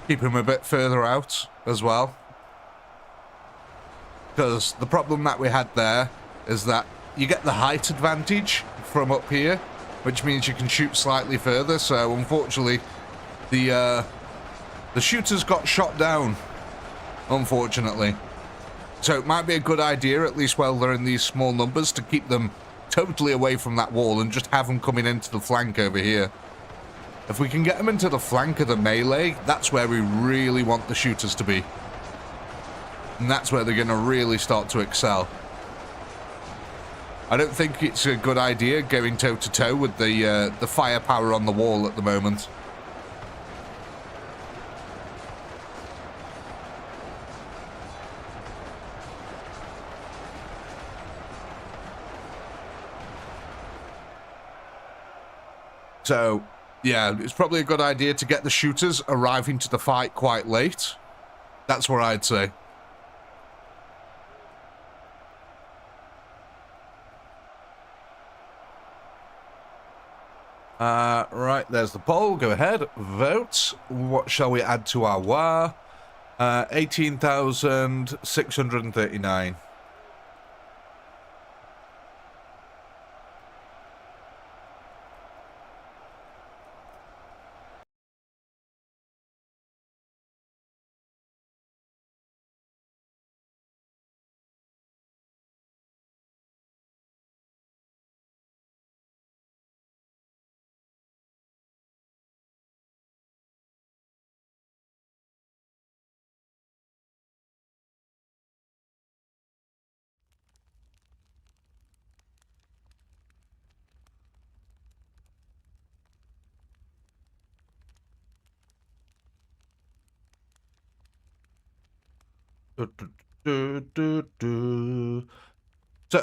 Keep them a bit further out as well. Because the problem that we had there is that you get the height advantage from up here, which means you can shoot slightly further. So unfortunately, the shooters got shot down, unfortunately. So it might be a good idea, at least while they're in these small numbers, to keep them totally away from that wall and just have them coming into the flank over here. If we can get them into the flank of the melee, that's where we really want the shooters to be. And that's where they're going to really start to excel. I don't think it's a good idea going toe-to-toe with the firepower on the wall at the moment. So, yeah, it's probably a good idea to get the shooters arriving to the fight quite late. That's what I'd say. Right, there's the poll. Go ahead, vote. What shall we add to our WAGH? 18,639. So,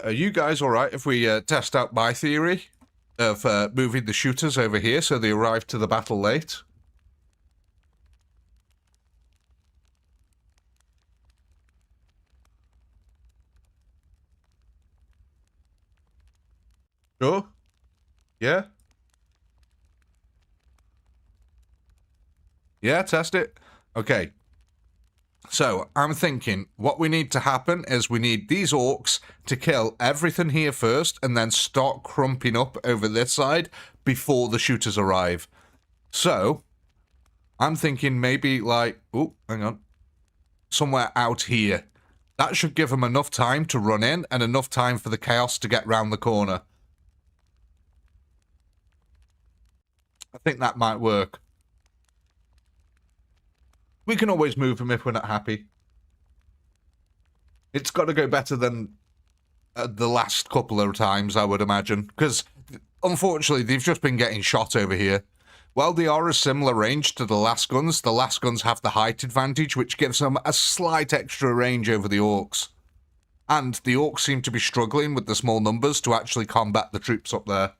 are you guys alright if we test out my theory of moving the shooters over here so they arrive to the battle late? Sure? Yeah? Yeah, test it? Okay. So, I'm thinking what we need to happen is we need these orcs to kill everything here first and then start crumping up over this side before the shooters arrive. So, I'm thinking maybe like, oh, hang on, somewhere out here. That should give them enough time to run in and enough time for the chaos to get round the corner. I think that might work. We can always move them if we're not happy. It's got to go better than the last couple of times, I would imagine. Because, unfortunately, they've just been getting shot over here. While they are a similar range to the last guns have the height advantage, which gives them a slight extra range over the orcs. And the orcs seem to be struggling with the small numbers to actually combat the troops up there.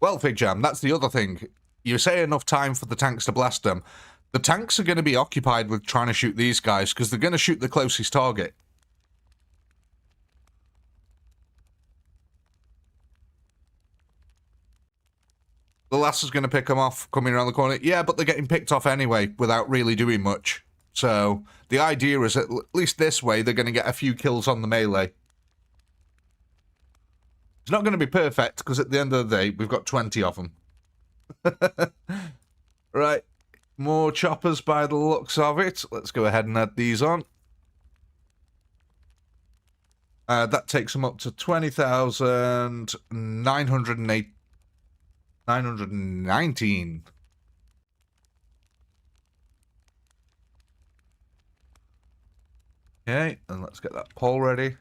Well, Fig Jam, that's the other thing. You say enough time for the tanks to blast them. The tanks are going to be occupied with trying to shoot these guys because they're going to shoot the closest target. The last is going to pick them off coming around the corner. Yeah, but they're getting picked off anyway without really doing much. So the idea is at least this way they're going to get a few kills on the melee. It's not going to be perfect, because at the end of the day, we've got 20 of them. Right. More choppers by the looks of it. Let's go ahead and add these on. That takes them up to 919. Okay, and let's get that pole ready.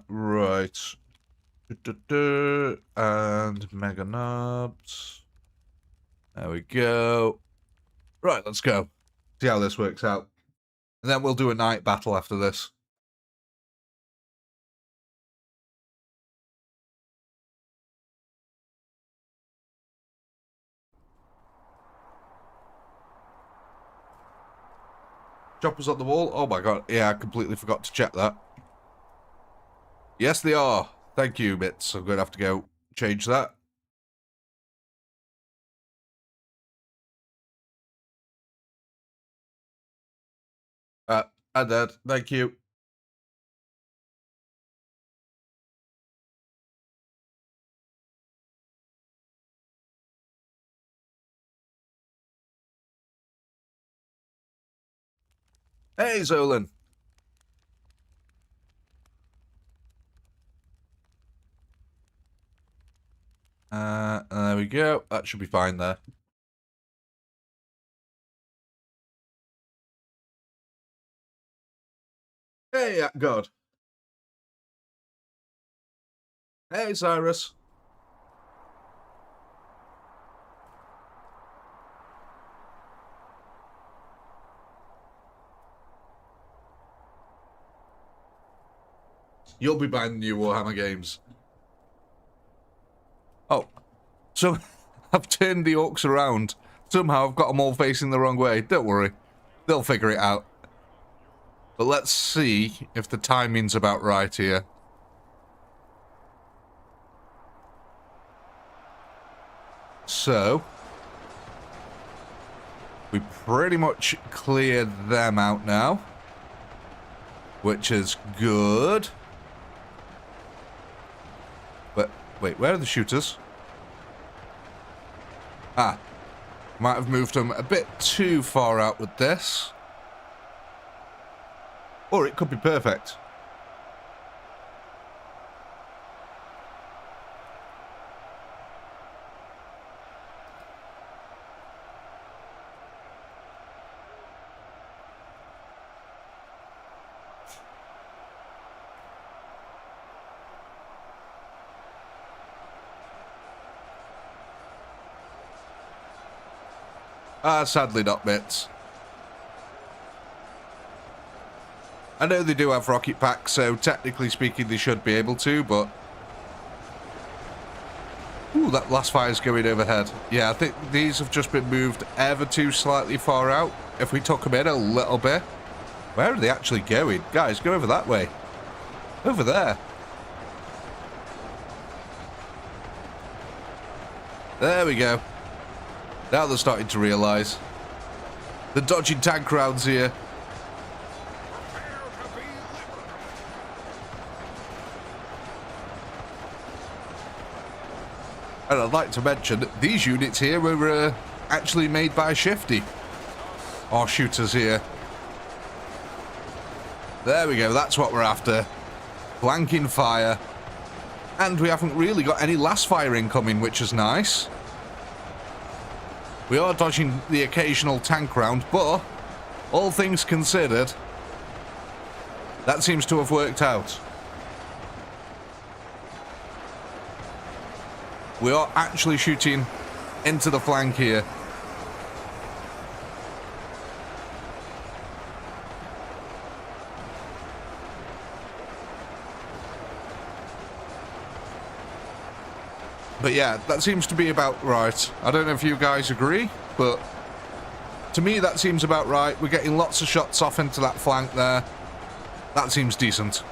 Right. And mega knobs. There we go. Right, let's go. See how this works out. And then we'll do a night battle after this. Choppers on the wall. Oh my god. Yeah, I completely forgot to check that. Yes, they are. Thank you, Bits. I'm going to have to go change that. I did. Thank you. Hey, Zolan. There we go. That should be fine there. Hey, God. Hey, Cyrus. You'll be buying the new Warhammer games. Oh, so I've turned the orcs around. Somehow I've got them all facing the wrong way. Don't worry. They'll figure it out. But let's see if the timing's about right here. So, we pretty much cleared them out now, which is good. But wait, where are the shooters? Ah, might have moved them a bit too far out with this. Or it could be perfect. Sadly not, Bits. I know they do have rocket packs, so technically speaking they should be able to, but... Ooh, that last fire's going overhead. Yeah, I think these have just been moved ever too slightly far out. If we tuck them in a little bit. Where are they actually going? Guys, go over that way. Over there. There we go. Now they're starting to realise. The dodgy tank rounds here. And I'd like to mention that these units here were actually made by Shifty. Our shooters here. There we go, that's what we're after. Flanking fire. And we haven't really got any last fire incoming, which is nice. We are dodging the occasional tank round, but all things considered, that seems to have worked out. We are actually shooting into the flank here. But yeah, that seems to be about right. I don't know if you guys agree, but to me that seems about right. We're getting lots of shots off into that flank there. That seems decent.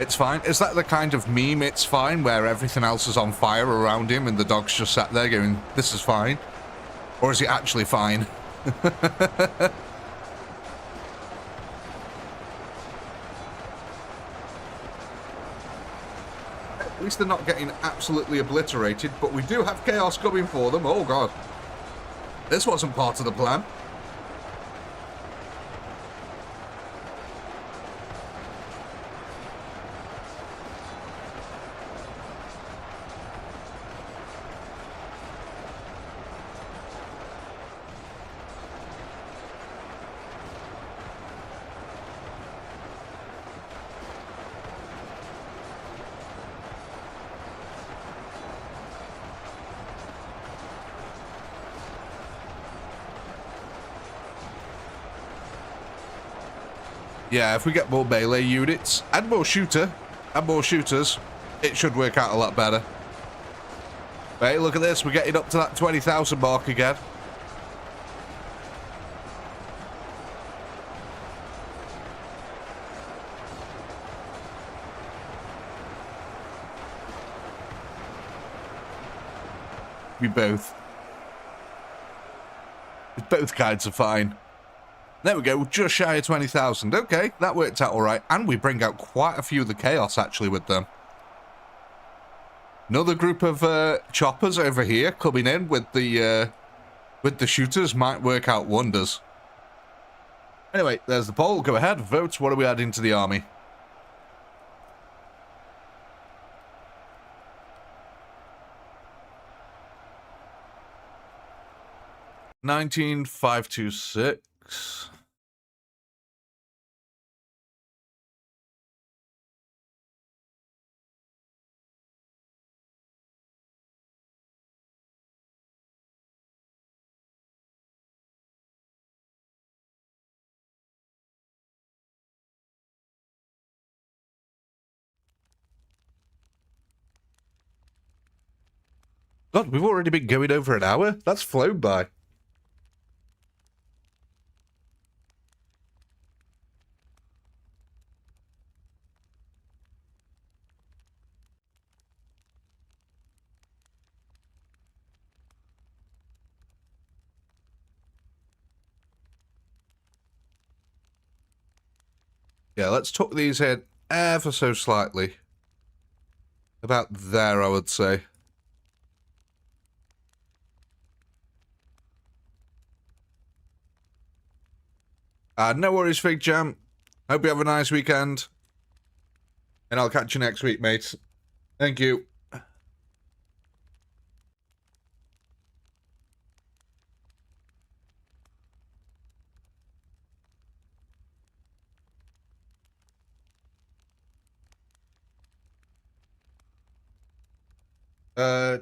It's fine. Is that the kind of meme, it's fine, where everything else is on fire around him and the dog's just sat there going, this is fine? Or is he actually fine? At least they're not getting absolutely obliterated, but we do have chaos coming for them. Oh, God. This wasn't part of the plan. Yeah, if we get more melee units and more shooters, it should work out a lot better. Hey, look at this. We're getting up to that 20,000 mark again. We both. Both kinds are fine. There we go, just shy of 20,000. Okay, that worked out all right. And we bring out quite a few of the chaos, actually, with them. Another group of choppers over here coming in with the shooters might work out wonders. Anyway, there's the poll. Go ahead, vote. What are we adding to the army? $19,526. God, we've already been going over an hour? That's flown by. Yeah, let's tuck these in ever so slightly. About there, I would say. No worries, Fig Jam. Hope you have a nice weekend. And I'll catch you next week, mates. Thank you.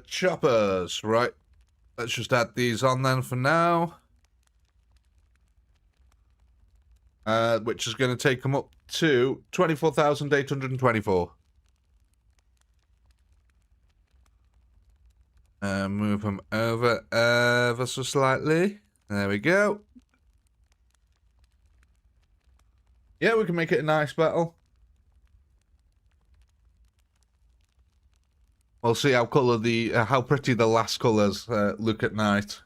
Choppers, right. Let's just add these on then for now. Which is going to take them up to 24,824. Move them over ever so slightly. There we go. Yeah, we can make it a nice battle. We'll see how how pretty the last colours look at night.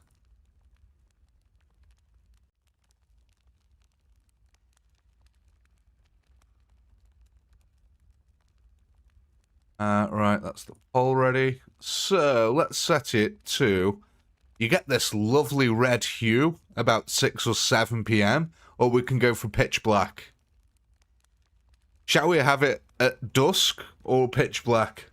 Right, that's the poll ready. So let's set it to, you get this lovely red hue about 6 or 7 p.m, or we can go for pitch black. Shall we have it at dusk or pitch black?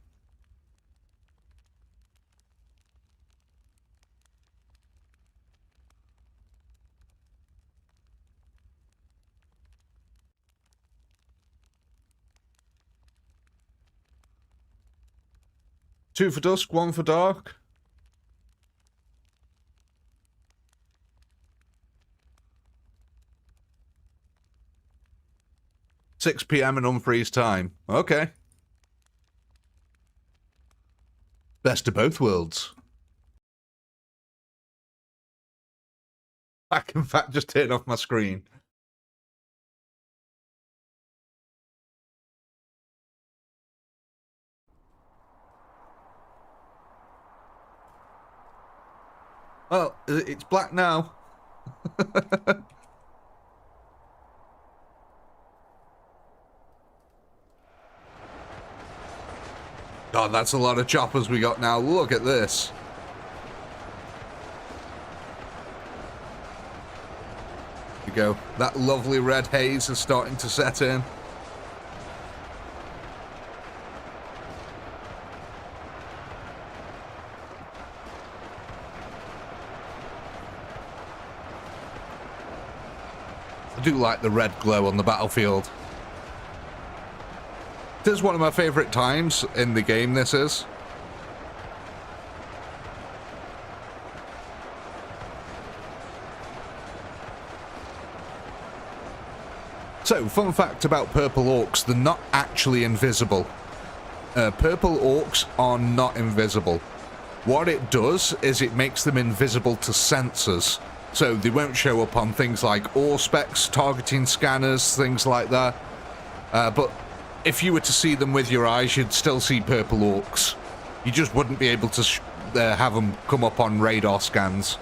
Two for dusk, one for dark. $6 p.m. and unfreeze time. Okay. Best of both worlds. I can, in fact, just turn off my screen. Well, it's black now. God, that's a lot of choppers we got now. Look at this. There you go. That lovely red haze is starting to set in. I do like the red glow on the battlefield. This is one of my favourite times in the game, this is. So, fun fact about purple orcs, they're not actually invisible. Purple orcs are not invisible. What it does is it makes them invisible to sensors. So they won't show up on things like ore specs, targeting scanners, things like that. But if you were to see them with your eyes, you'd still see purple orcs. You just wouldn't be able to have them come up on radar scans.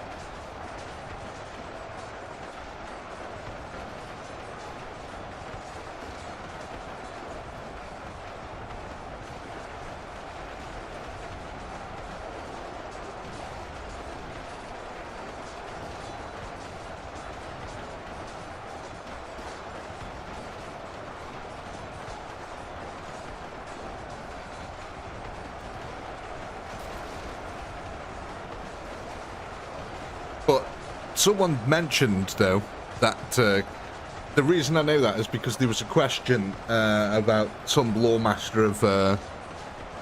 But someone mentioned, though, that the reason I know that is because there was a question about some lawmaster of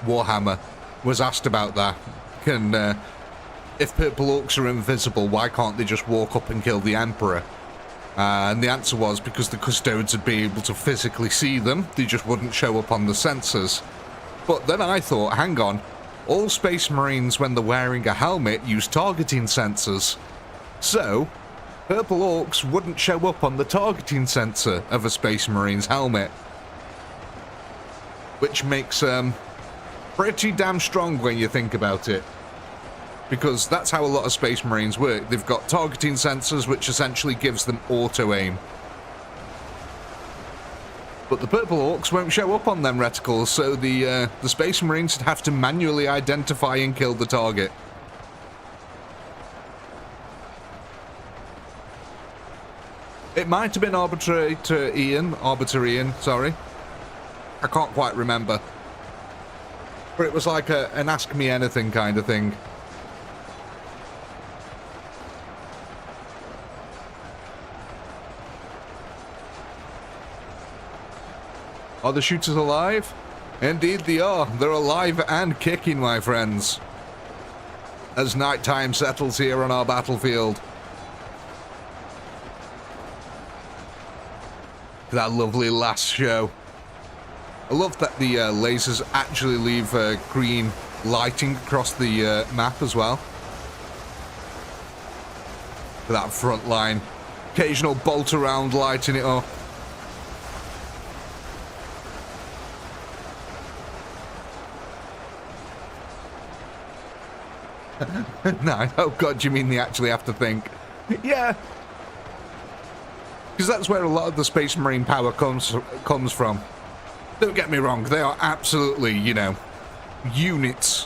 Warhammer was asked about that. If purple orcs are invisible, why can't they just walk up and kill the Emperor? And the answer was because the custodes would be able to physically see them, they just wouldn't show up on the sensors. But then I thought, hang on, all Space Marines, when they're wearing a helmet, use targeting sensors. So, purple orcs wouldn't show up on the targeting sensor of a Space Marine's helmet. Which makes pretty damn strong when you think about it. Because that's how a lot of Space Marines work. They've got targeting sensors, which essentially gives them auto-aim. But the purple orcs won't show up on them reticles, so the Space Marines would have to manually identify and kill the target. It might have been Arbiter Ian, sorry. I can't quite remember. But it was like an Ask Me Anything kind of thing. Are the shooters alive? Indeed they are. They're alive and kicking, my friends. As nighttime settles here on our battlefield. That lovely last show. I love that the lasers actually leave green lighting across the map as well. For that front line. Occasional bolt around lighting it up. No, oh god, you mean they actually have to think? Yeah. Because that's where a lot of the Space Marine power comes from. Don't get me wrong, they are absolutely, you know, units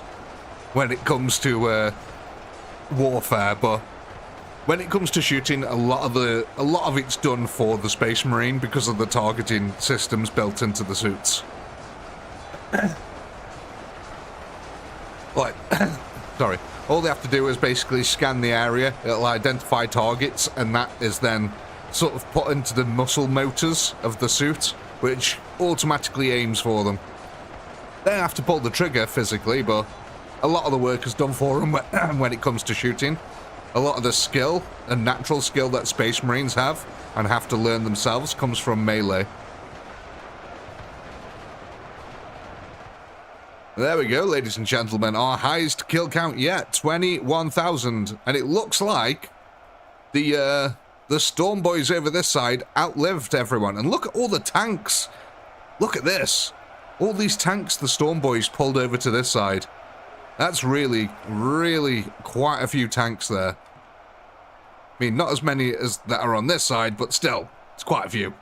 when it comes to warfare, but when it comes to shooting, a lot of it's done for the Space Marine because of the targeting systems built into the suits. Like, sorry. All they have to do is basically scan the area, it'll identify targets, and that is then sort of put into the muscle motors of the suit, which automatically aims for them. They don't have to pull the trigger physically, but a lot of the work is done for them when it comes to shooting. A lot of the skill and natural skill that Space Marines have and have to learn themselves comes from melee. There we go, ladies and gentlemen, our highest kill count yet, 21,000, and it looks like the Storm Boys over this side outlived everyone. And look at all the tanks. Look at this. All these tanks the Storm Boys pulled over to this side. That's really, really quite a few tanks there. I mean, not as many as that are on this side, but still, it's quite a few.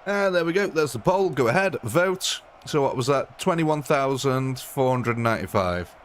And there we go. There's the poll. Go ahead, vote. So what was that? 21,495.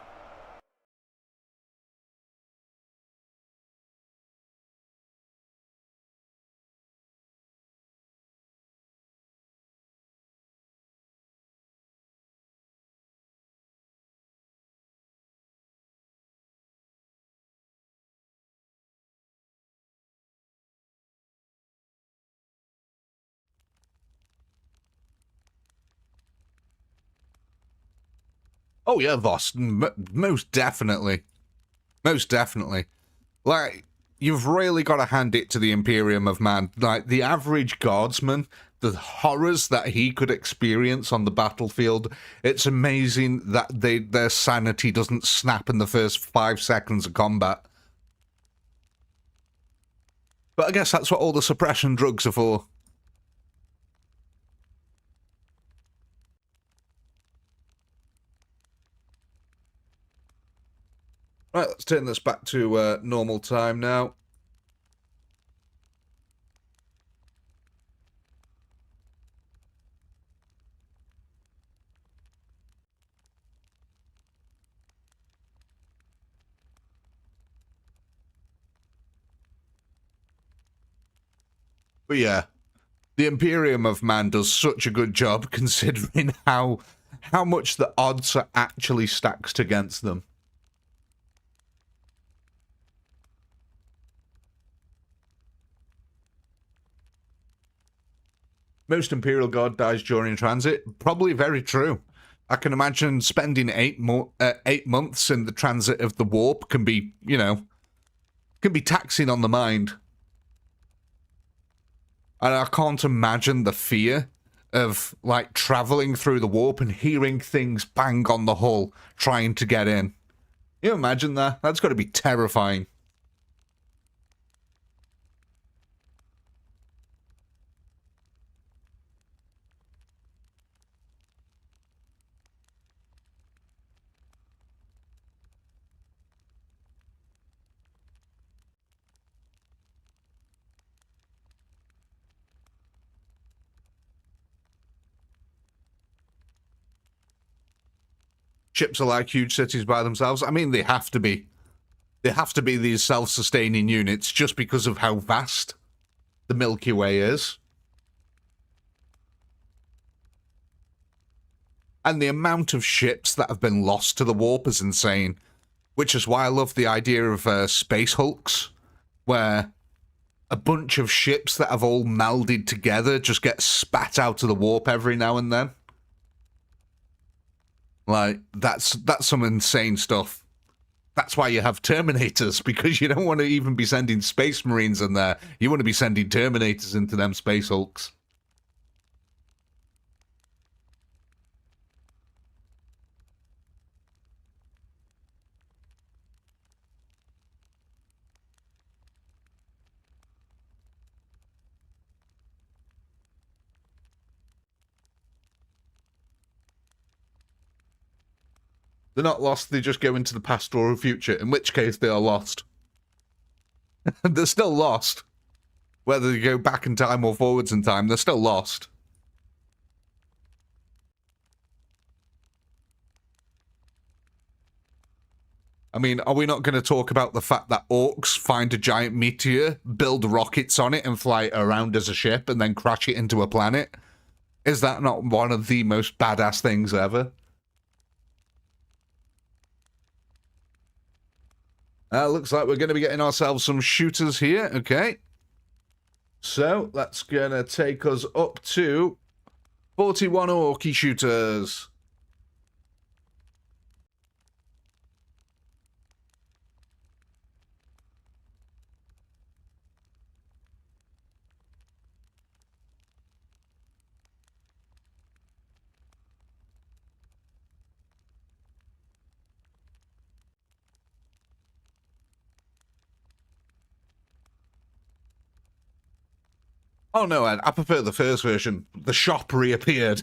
Oh yeah, Voss, most definitely. Most definitely. Like, you've really got to hand it to the Imperium of Man. Like, the average guardsman, the horrors that he could experience on the battlefield, it's amazing that their sanity doesn't snap in the first 5 seconds of combat. But I guess that's what all the suppression drugs are for. Right, let's turn this back to normal time now. But yeah, the Imperium of Man does such a good job considering how much the odds are actually stacked against them. Most Imperial Guard dies during transit. Probably very true. I can imagine spending 8 months in the transit of the warp can be, you know, can be taxing on the mind. And I can't imagine the fear of, like, traveling through the warp and hearing things bang on the hull trying to get in. Can you imagine that? That's got to be terrifying. Ships are like huge cities by themselves. I mean, they have to be. They have to be these self-sustaining units just because of how vast the Milky Way is. And the amount of ships that have been lost to the warp is insane. Which is why I love the idea of space hulks, where a bunch of ships that have all melded together just get spat out of the warp every now and then. Like, that's some insane stuff. That's why you have Terminators, because you don't want to even be sending Space Marines in there. You want to be sending Terminators into them Space Hulks. They're not lost, they just go into the past or future, in which case they are lost. They're still lost. Whether they go back in time or forwards in time, they're still lost. I mean, are we not going to talk about the fact that orcs find a giant meteor, build rockets on it, and fly it around as a ship, and then crash it into a planet? Is that not one of the most badass things ever? Looks like we're going to be getting ourselves some shooters here. Okay. So, that's going to take us up to 41 Orky shooters. Oh no, I prefer the first version. The shop reappeared.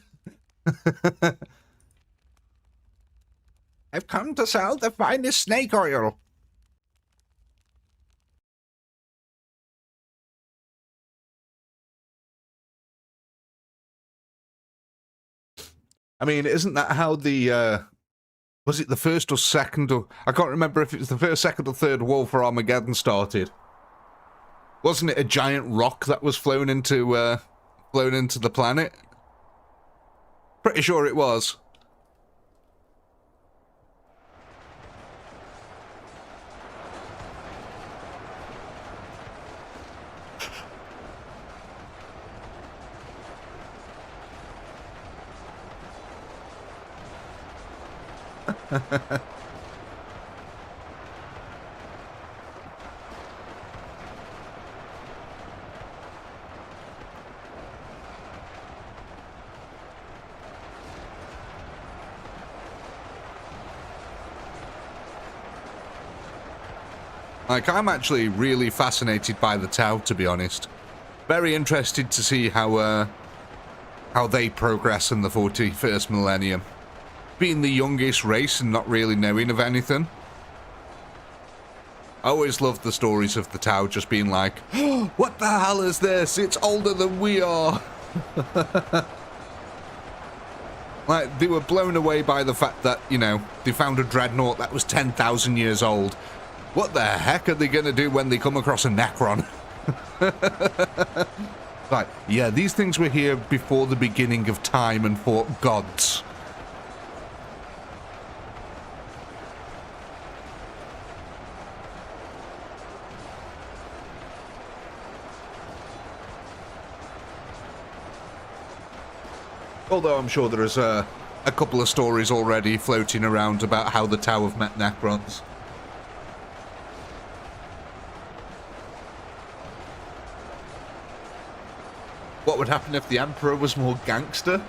I've come to sell the finest snake oil. I mean, isn't that how the, was it the first or second, or, I can't remember if it was the first, second, or third War for Armageddon started. Wasn't it a giant rock that was flown into the planet? Pretty sure it was. Like, I'm actually really fascinated by the Tau, to be honest. Very interested to see how they progress in the 41st millennium. Being the youngest race and not really knowing of anything. I always loved the stories of the Tau just being like, oh, what the hell is this? It's older than we are. Like, they were blown away by the fact that, you know, they found a dreadnought that was 10,000 years old. What the heck are they going to do when they come across a Necron? Like, yeah, these things were here before the beginning of time and fought gods. Although I'm sure there is a couple of stories already floating around about how the Tau have met Necrons. What would happen if the Emperor was more gangster?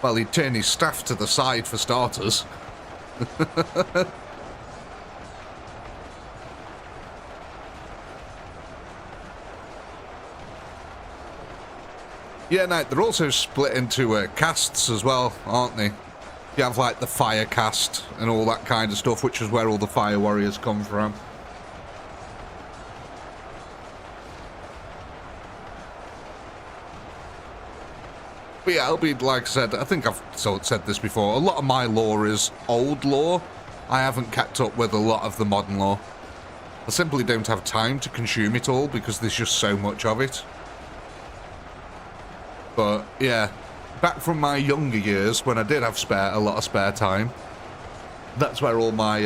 Well, he'd turn his staff to the side for starters. Yeah, no, they're also split into castes as well, aren't they? You have, like, the fire caste and all that kind of stuff, which is where all the fire warriors come from. But yeah, I'll be, like I said, I think I've said this before, a lot of my lore is old lore. I haven't kept up with a lot of the modern lore. I simply don't have time to consume it all because there's just so much of it. But yeah, back from my younger years when I did have a lot of spare time, that's where all my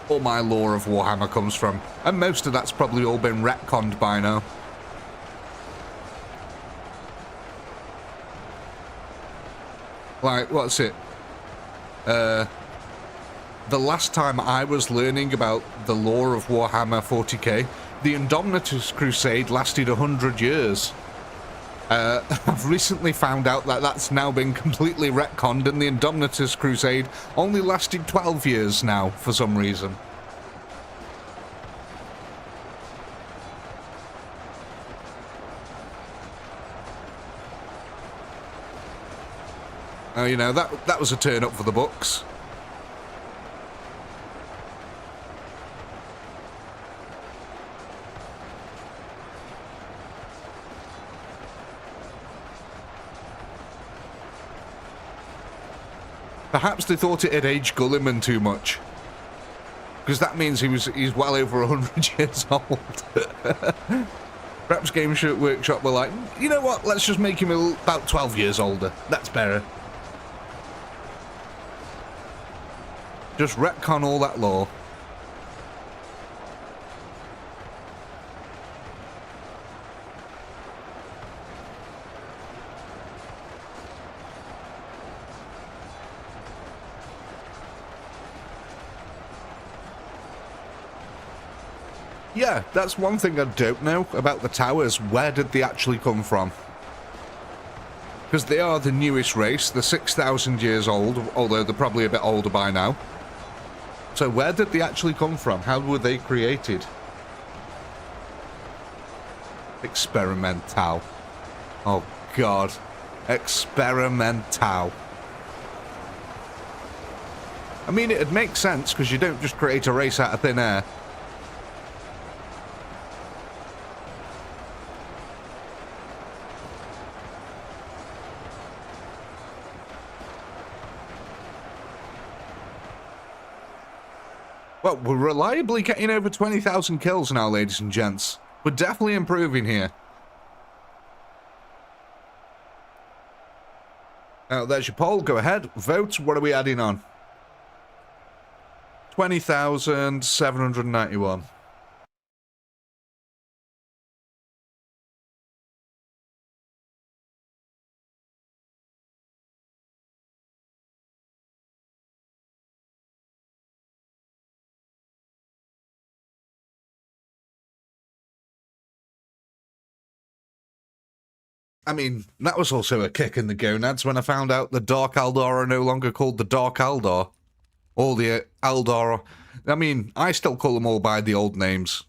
lore of Warhammer comes from. And most of that's probably all been retconned by now. Like, what's it? The last time I was learning about the lore of Warhammer 40k, the Indomitus Crusade lasted 100 years. I've recently found out that that's now been completely retconned and the Indomitus Crusade only lasted 12 years now, for some reason. You know, that was a turn up for the books. Perhaps they thought it had aged Gulliman too much. Because that means he's well over 100 years old. Perhaps Game Workshop were like, you know what, let's just make him about 12 years older. That's better. Just retcon all that lore. Yeah, that's one thing I don't know about the towers. Where did they actually come from? Because they are the newest race. They're 6,000 years old, although they're probably a bit older by now. So where did they actually come from? How were they created? Experimental. Oh, God. Experimental. I mean, it'd make sense, because you don't just create a race out of thin air. Well, we're reliably getting over 20,000 kills now, ladies and gents. We're definitely improving here. Now, there's your poll. Go ahead. Vote. What are we adding on? 20,791. I mean, that was also a kick in the gonads when I found out the Dark Eldar are no longer called the Dark Eldar. Or the Eldar. I mean, I still call them all by the old names.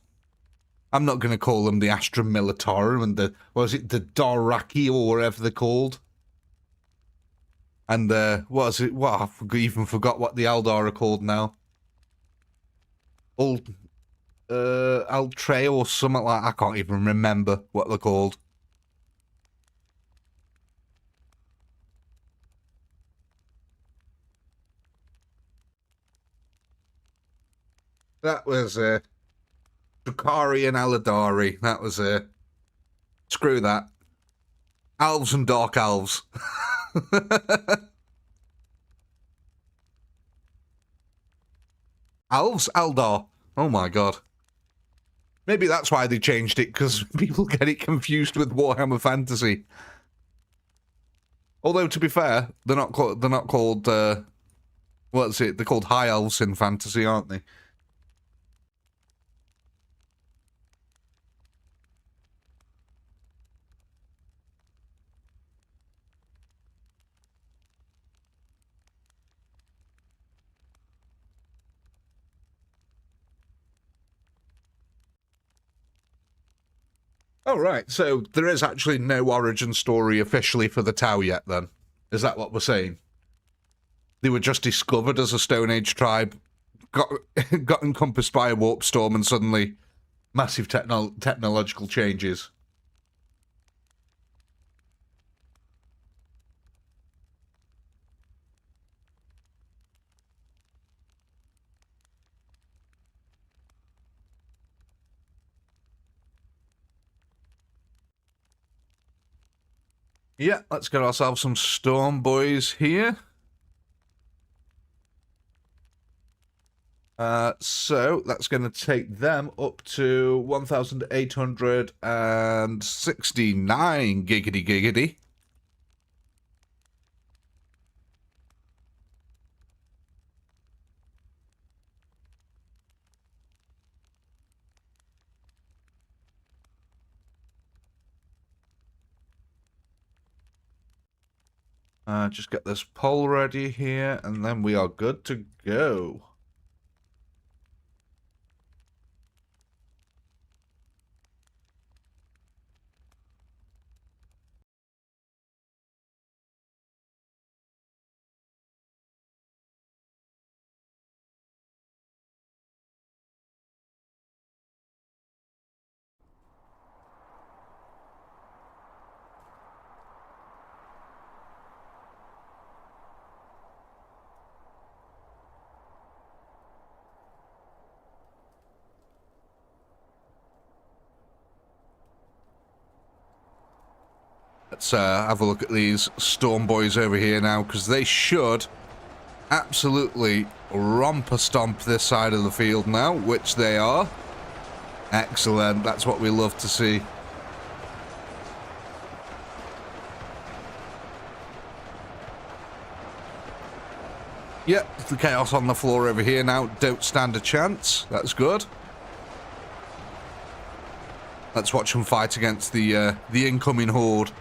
I'm not going to call them the Astra Militarum and the, what is it, the Daraki or whatever they're called. And, what is it, what, I even forgot what the Eldar are called now. Altrey or something like that. I can't even remember what they're called. That was, Drukhari and Aladari. That was, screw that. Elves and Dark Elves. Elves? Eldar. Oh my god. Maybe that's why they changed it, because people get it confused with Warhammer Fantasy. Although, to be fair, they're not called, what's it? They're called High Elves in Fantasy, aren't they? Oh, right. So there is actually no origin story officially for the Tau yet, then? Is that what we're saying? They were just discovered as a Stone Age tribe, got encompassed by a warp storm, and suddenly massive technological changes. Yeah, let's get ourselves some Storm Boys here. So that's going to take them up to 1,869 giggity giggity. Just get this poll ready here, and then we are good to go. Let's have a look at these Storm Boys over here now, because they should absolutely romper-stomp this side of the field now, which they are. Excellent, that's what we love to see. Yep, the chaos on the floor over here now don't stand a chance. That's good. Let's watch them fight against the incoming horde.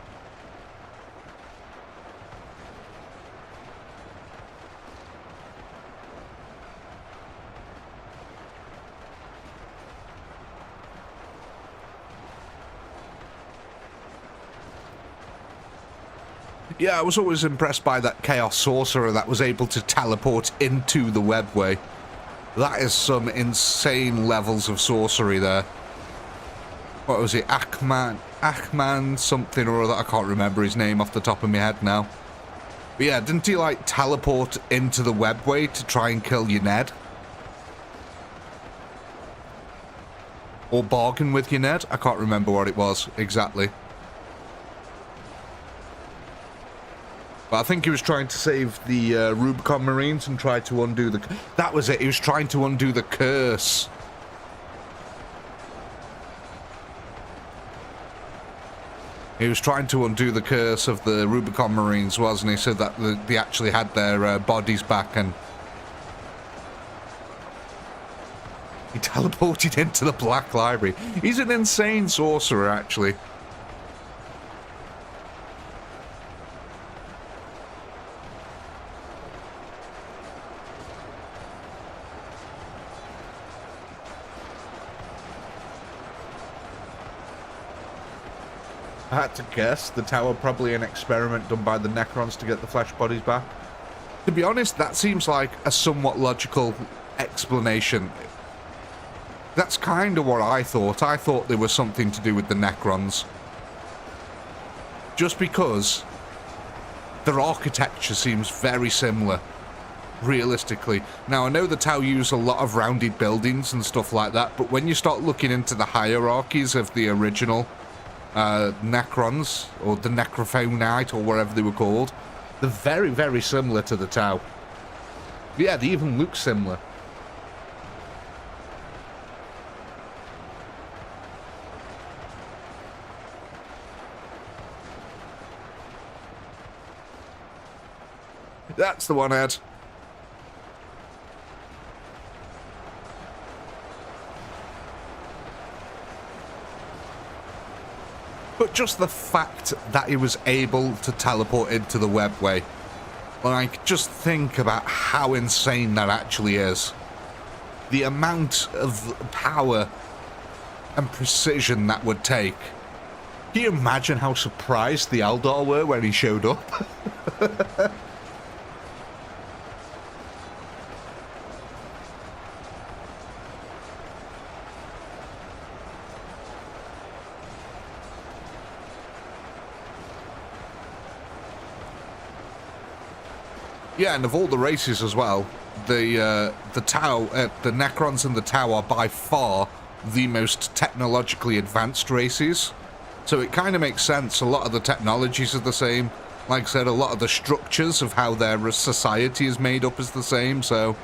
Yeah, I was always impressed by that Chaos Sorcerer that was able to teleport into the webway. That is some insane levels of sorcery there. What was it? Achman something or other. I can't remember his name off the top of my head now. But yeah, didn't he like teleport into the webway to try and kill your Ned? Or bargain with your Ned? I can't remember what it was exactly. But I think he was trying to save the Rubicon Marines and try to undo the... That was it. He was trying to undo the curse. He was trying to undo the curse of the Rubicon Marines, wasn't he? So that they actually had their bodies back, and he teleported into the Black Library. He's an insane sorcerer, actually. I had to guess the tower probably an experiment done by the Necrons to get the flesh bodies back. To be honest, that seems like a somewhat logical explanation. That's kind of what I thought. I thought there was something to do with the Necrons. Just because their architecture seems very similar, realistically. Now, I know the Tau use a lot of rounded buildings and stuff like that, but when you start looking into the hierarchies of the original Necrons, or the Necrophonite, or whatever they were called, they're very, very similar to the Tau. Yeah, they even look similar. That's the one, Ed. But just the fact that he was able to teleport into the webway. Like, just think about how insane that actually is. The amount of power and precision that would take. Can you imagine how surprised the Eldar were when he showed up? Yeah, and of all the races as well, the Tau, the Necrons and the Tau are by far the most technologically advanced races. So it kind of makes sense. A lot of the technologies are the same. Like I said, a lot of the structures of how their society is made up is the same. So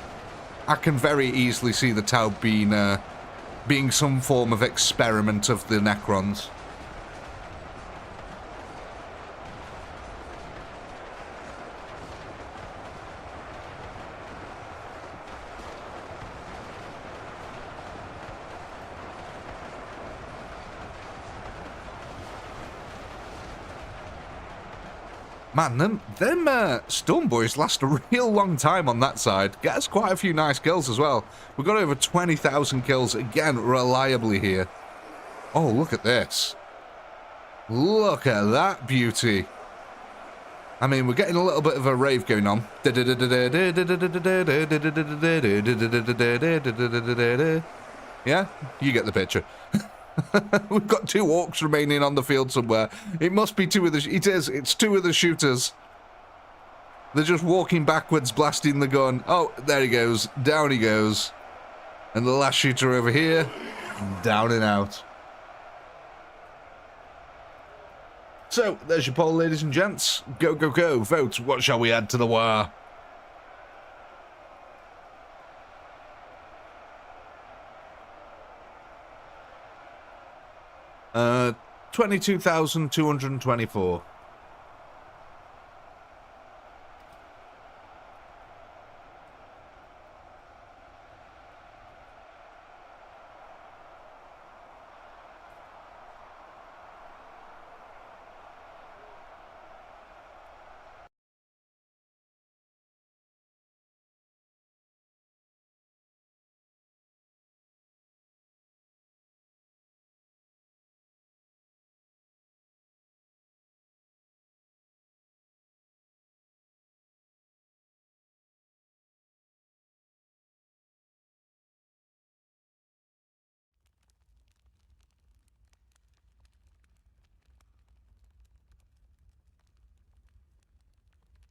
I can very easily see the Tau being some form of experiment of the Necrons. Man, them Storm Boys last a real long time on that side. Get us quite a few nice kills as well. We've got over 20,000 kills, again, reliably here. Oh, look at this. Look at that beauty. I mean, we're getting a little bit of a rave going on. Yeah, you get the picture. We've got 2 orcs remaining on the field somewhere. It must be 2 of the... It's 2 of the shooters. They're just walking backwards, blasting the gun. Oh, there he goes. Down he goes. And the last shooter over here, down and out. So, there's your poll, ladies and gents. Go, go, go. Vote. What shall we add to the war? 22,224.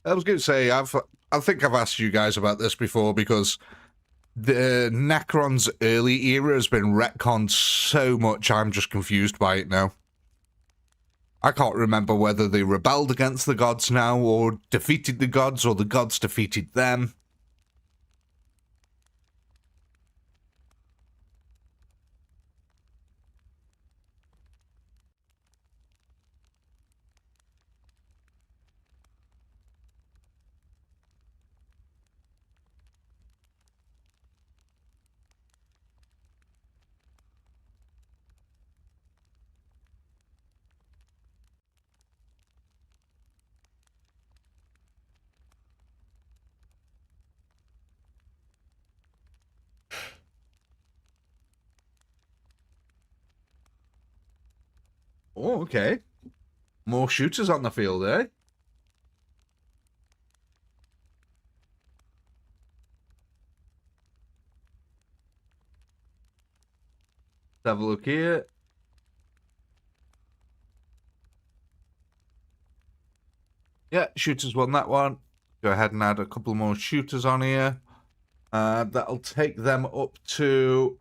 I was going to say, I think I've asked you guys about this before, because the Necron's early era has been retconned so much, I'm just confused by it now. I can't remember whether they rebelled against the gods now, or defeated the gods, or the gods defeated them. Oh, okay. More shooters on the field, eh? Let's have a look here. Yeah, shooters won that one. Go ahead and add a couple more shooters on here. That'll take them up to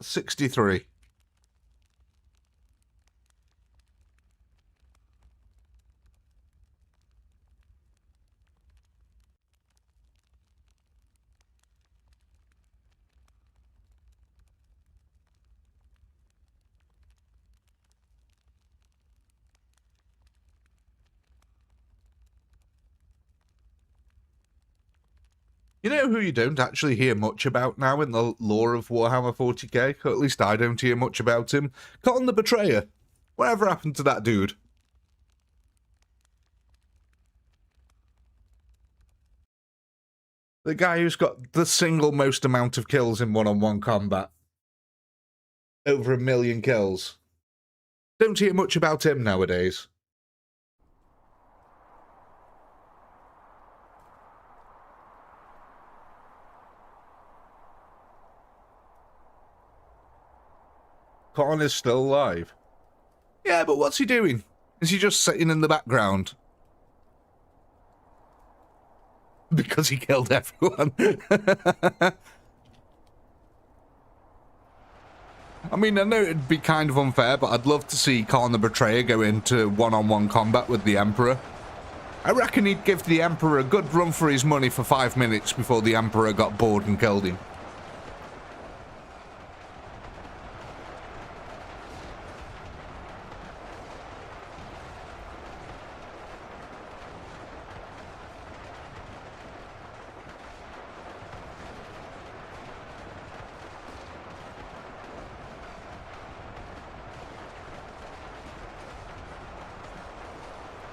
63. You know who you don't actually hear much about now in the lore of Warhammer 40k? Or at least I don't hear much about him. Cotton the Betrayer. Whatever happened to that dude? The guy who's got the single most amount of kills in one-on-one combat. Over 1 million kills. Don't hear much about him nowadays. Cotton is still alive. Yeah, but what's he doing? Is he just sitting in the background? Because he killed everyone. I mean, I know it'd be kind of unfair, but I'd love to see Cotton the Betrayer go into one-on-one combat with the Emperor. I reckon he'd give the Emperor a good run for his money for 5 minutes before the Emperor got bored and killed him.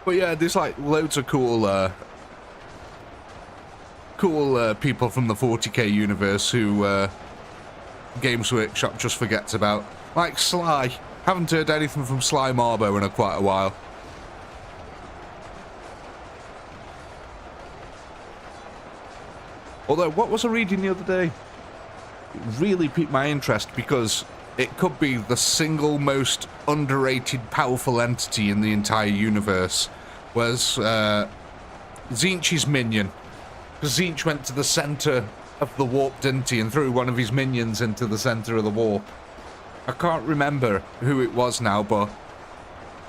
But yeah, there's like loads of cool people from the 40k universe who Games Workshop just forgets about. Like Sly. Haven't heard anything from Sly Marbo in quite a while. Although, what was I reading the other day? It really piqued my interest because it could be the single most underrated powerful entity in the entire universe. Was Tzeentch's minion. Because Tzeentch went to the centre of the warp, didn't he? And threw one of his minions into the centre of the warp. I can't remember who it was now, but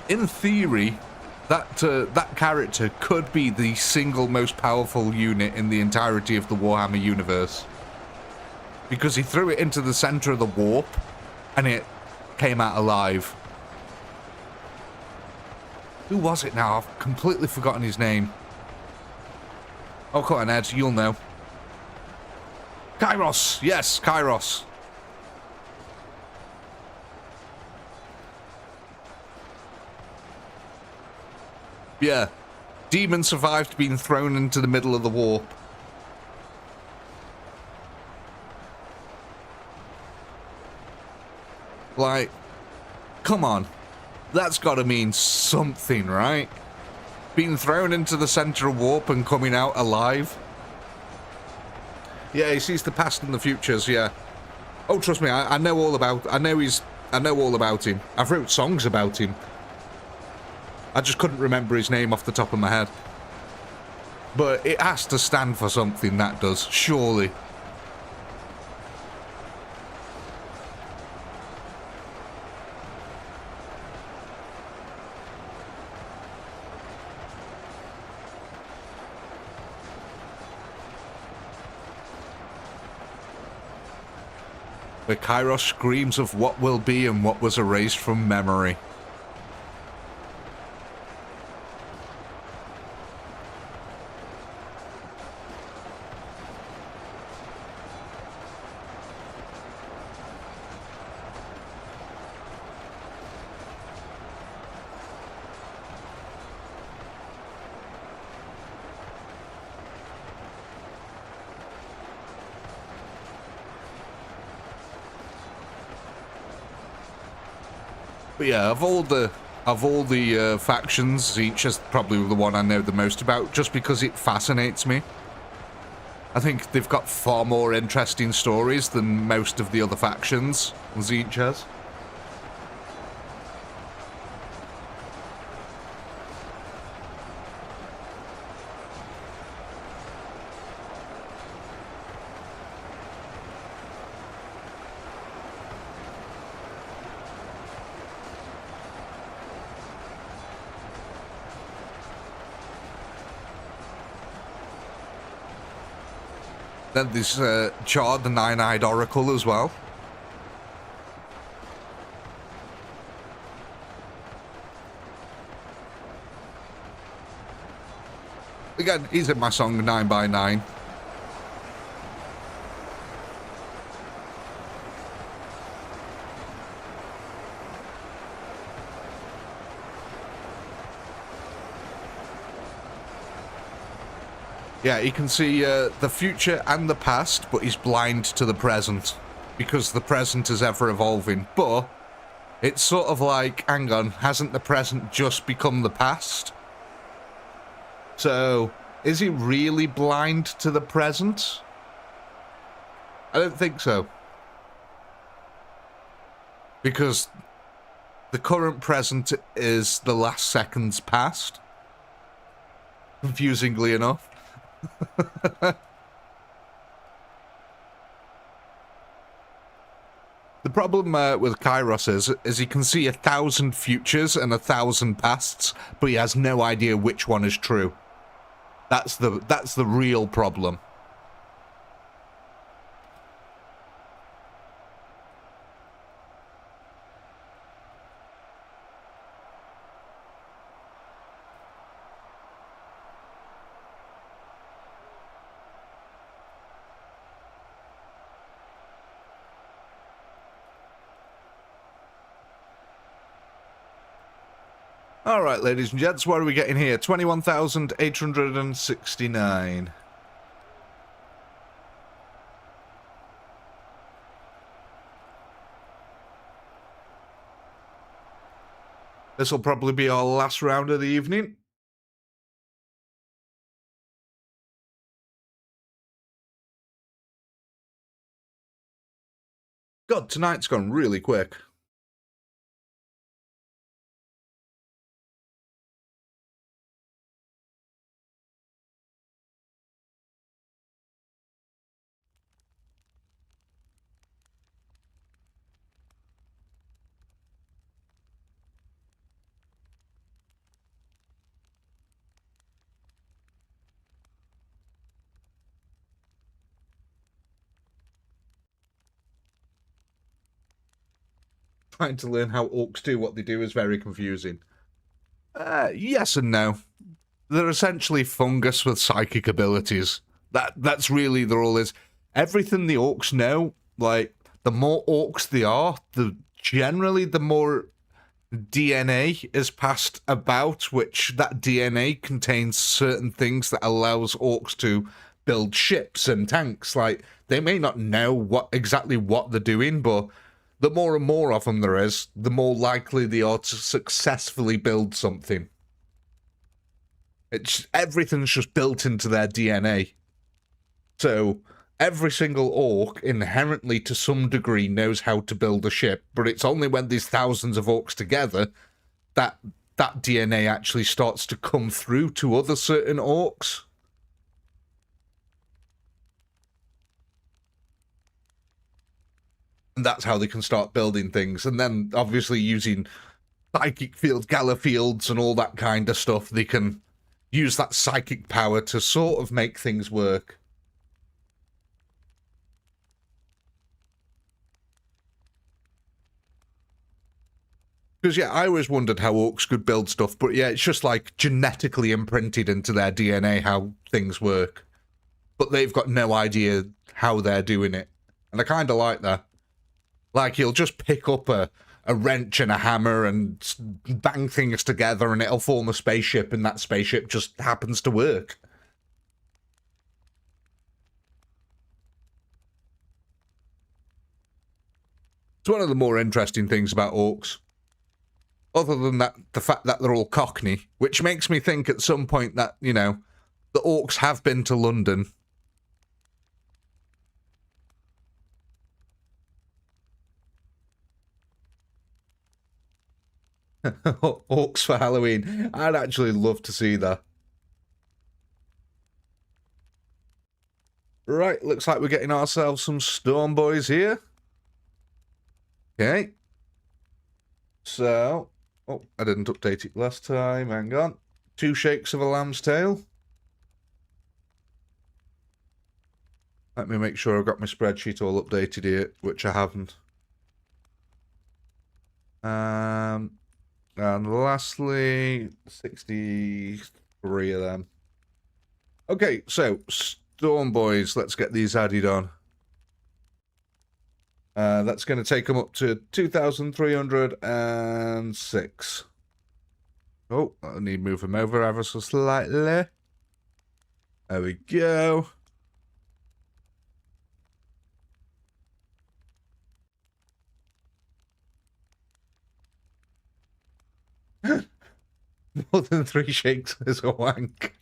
in theory, that character could be the single most powerful unit in the entirety of the Warhammer universe. Because he threw it into the centre of the warp, and it came out alive. Who was it now? I've completely forgotten his name. Oh, come on, Ed, you'll know. Kairos! Yes, Kairos. Yeah. Demon survived being thrown into the middle of the warp. Like, come on. That's got to mean something, right? Being thrown into the center of warp and coming out alive. Yeah, he sees the past and the futures, yeah. Oh, trust me, I know all about... I know all about him. I've wrote songs about him. I just couldn't remember his name off the top of my head. But it has to stand for something, that does, surely. Where Kairos screams of what will be and what was erased from memory. But yeah, of all the factions, Zeech is probably the one I know the most about, just because it fascinates me. I think they've got far more interesting stories than most of the other factions Zeech has. Then there's Chard, the Nine-Eyed Oracle, as well. Again, he's in my song 9x9. Yeah, he can see the future and the past, but he's blind to the present, because the present is ever evolving. But it's sort of like, hang on, hasn't the present just become the past? So, is he really blind to the present? I don't think so. Because the current present is the last second's past. Confusingly enough. The problem with Kairos is he can see 1,000 futures and 1,000 pasts, but he has no idea which one is true. That's the real problem. All right, ladies and gents, what are we getting here? 21,869. This will probably be our last round of the evening. God, tonight's gone really quick. Trying to learn how orcs do what they do is very confusing. Yes and no. They're essentially fungus with psychic abilities. That's really the rule is. Everything the orcs know, like, the more orcs they are, generally the more DNA is passed about, which that DNA contains certain things that allows orcs to build ships and tanks. Like, they may not know exactly what they're doing, but the more and more of them there is, the more likely they are to successfully build something. Everything's just built into their DNA. So every single orc inherently to some degree knows how to build a ship, but it's only when there's thousands of orcs together that DNA actually starts to come through to other certain orcs. And that's how they can start building things. And then, obviously, using psychic fields, gala fields, and all that kind of stuff, they can use that psychic power to sort of make things work. Because, yeah, I always wondered how orcs could build stuff, but yeah, it's just like genetically imprinted into their DNA how things work. But they've got no idea how they're doing it. And I kind of like that. Like, he'll just pick up a wrench and a hammer and bang things together and it'll form a spaceship, and that spaceship just happens to work. It's one of the more interesting things about orcs. Other than that, the fact that they're all Cockney, which makes me think at some point that, you know, the orcs have been to London. Orcs for Halloween. I'd actually love to see that. Right, looks like we're getting ourselves some Storm Boys here. Okay. So, oh, I didn't update it last time. Hang on. 2 shakes of a lamb's tail. Let me make sure I've got my spreadsheet all updated here, which I haven't. And lastly, 63 of them. Okay, so Storm Boys, let's get these added on. That's going to take them up to 2,306. Oh, I need to move them over ever so slightly. There we go. More than 3 shakes is a wank.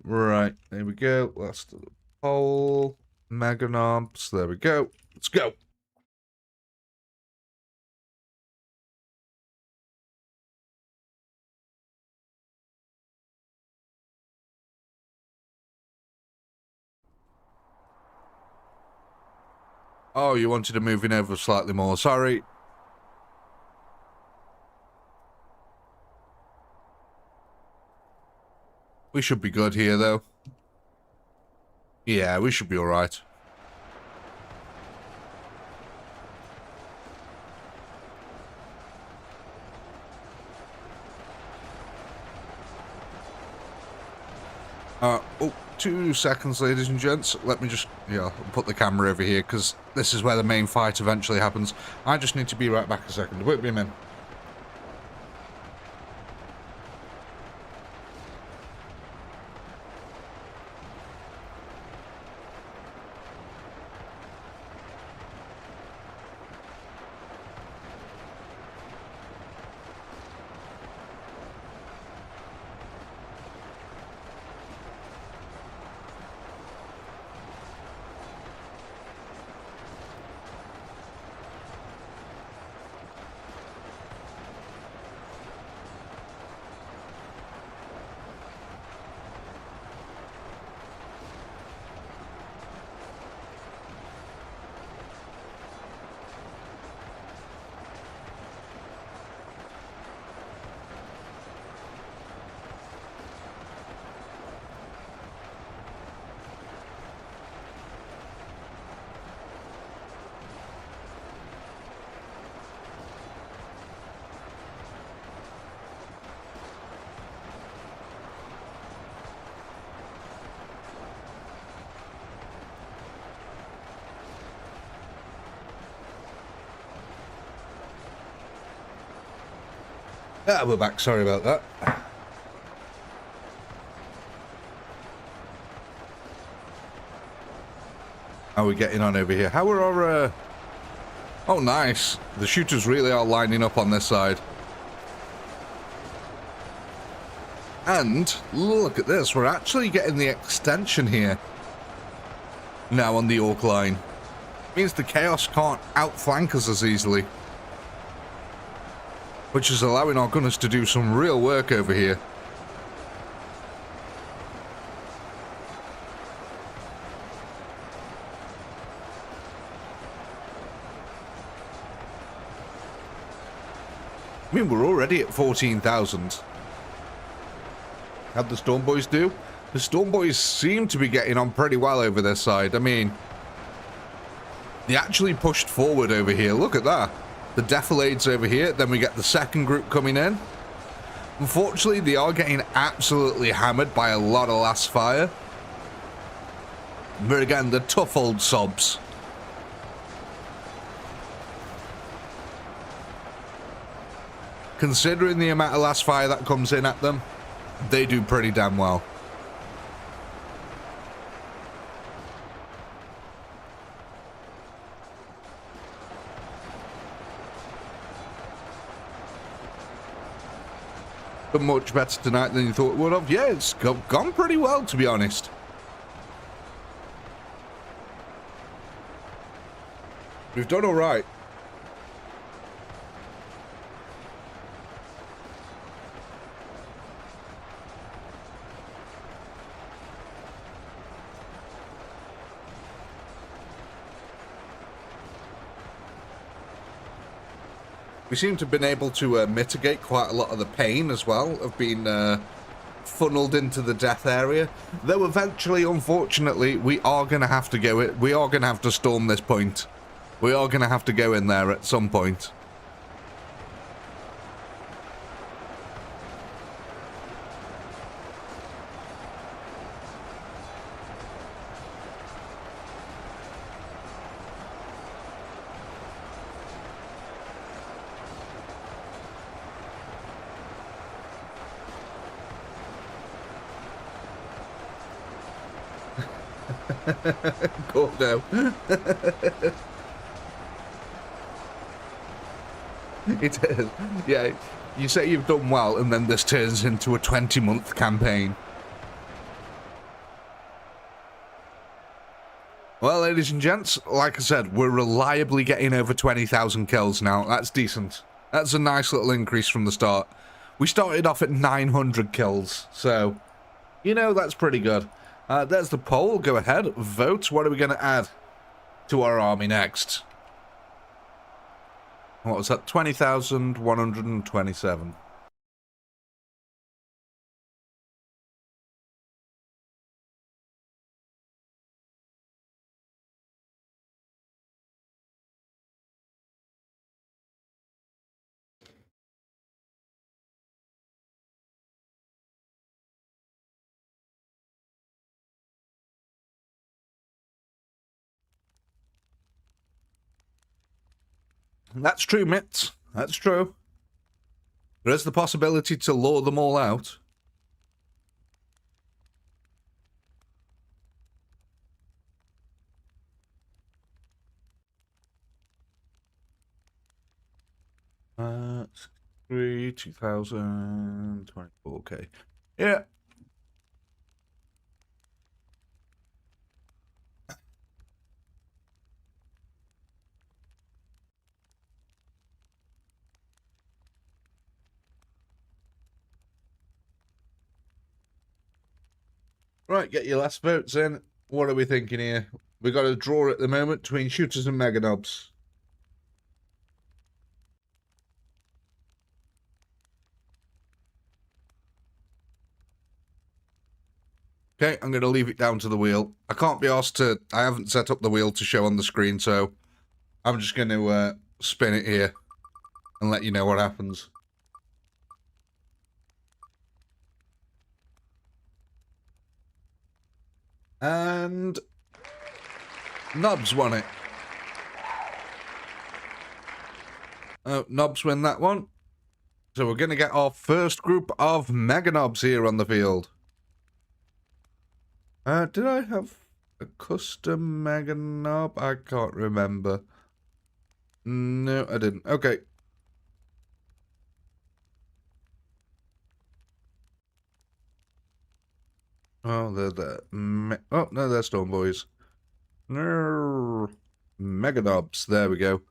Right, there we go. Last of the poll. Meganobs. There we go. Let's go. Oh, you wanted to move in over slightly more. Sorry. We should be good here, though. Yeah, we should be alright. Oh, 2 seconds, ladies and gents. Let me just, yeah, put the camera over here, because this is where the main fight eventually happens. I just need to be right back a second. Wait a minute. Ah, we're back. Sorry about that. How are we getting on over here? How are our... Oh, nice. The shooters really are lining up on this side. And, look at this. We're actually getting the extension here. Now on the Orc line. Means the Chaos can't outflank us as easily. which is allowing our gunners to do some real work over here. I mean, we're already at 14,000. How'd the Storm Boys do? The Storm Boys seem to be getting on pretty well over this side. I mean, they actually pushed forward over here. Look at that. The Defilades over here. Then we get the second group coming in. Unfortunately, they are getting absolutely hammered by a lot of last fire. But again, the tough old sobs. Considering the amount of last fire that comes in at them, they do pretty damn well. But much better tonight than you thought it would have. Yeah, it's gone pretty well, to be honest. We've done all right. We seem to have been able to mitigate quite a lot of the pain as well of being funneled into the death area. Though eventually, unfortunately, we are going to have to go it. We are going to have to storm this point. We are going to have to go in there at some point. Gordo. It is. Yeah, you say you've done well, and then this turns into a 20-month campaign. Well, ladies and gents, like I said, we're reliably getting over 20,000 kills now. That's decent. That's a nice little increase from the start. We started off at 900 kills, so, you know, that's pretty good. There's the poll. Go ahead, vote. What are we going to add to our army next? What was that? 20,127. That's true, Mitts. That's true. There is the possibility to lure them all out. Uh, 2024. Okay. Yeah. Right, get your last votes in. What are we thinking here? We got a draw at the moment between shooters and mega knobs. Okay, I'm going to leave it down to the wheel. I can't be asked to... I haven't set up the wheel to show on the screen, so I'm just going to spin it here and let you know what happens. And Nobs won it. Nobs win that one. So we're going to get our first group of Mega Nobs here on the field. Did I have a custom Mega Nob? I can't remember. No, I didn't. Okay. Oh, they're there. Oh, no, they're Stone Boys. No. Mega Nobs. There we go.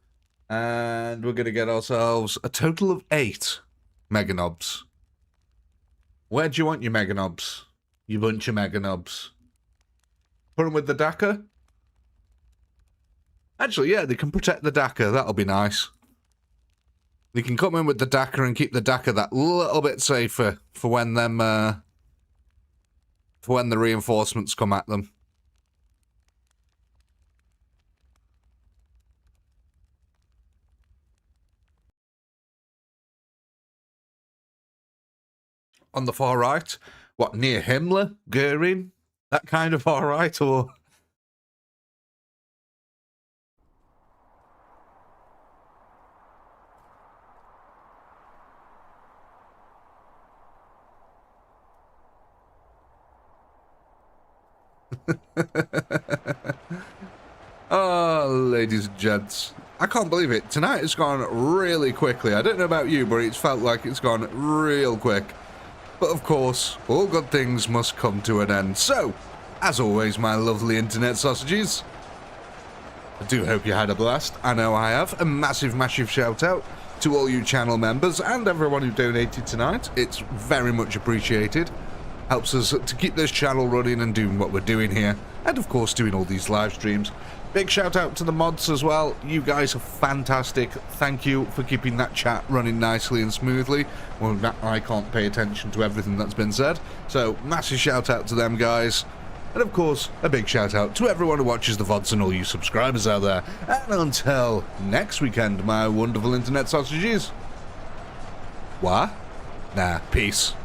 And we're going to get ourselves a total of 8 meganobs. Where do you want your meganobs? You bunch of meganobs. Put them with the Dakar? Actually, yeah, they can protect the Dakar. That'll be nice. They can come in with the Dakar and keep the Dakar that little bit safer for when them, for when the reinforcements come at them. On the far right, what, near Himmler, Goering, that kind of far right, or? Oh, ladies and gents, I can't believe it. Tonight has gone really quickly. I don't know about you, but it's felt like it's gone real quick. But of course, all good things must come to an end. So, as always, my lovely internet sausages, I do hope you had a blast. I know I have. A massive, massive shout out to all you channel members and everyone who donated tonight. It's very much appreciated. Helps us to keep this channel running and doing what we're doing here. And of course, doing all these live streams. Big shout out to the mods as well. You guys are fantastic. Thank you for keeping that chat running nicely and smoothly. Well, I can't pay attention to everything that's been said. So, massive shout out to them guys. And of course, a big shout out to everyone who watches the VODs and all you subscribers out there. And until next weekend, my wonderful internet sausages. What? Nah, peace.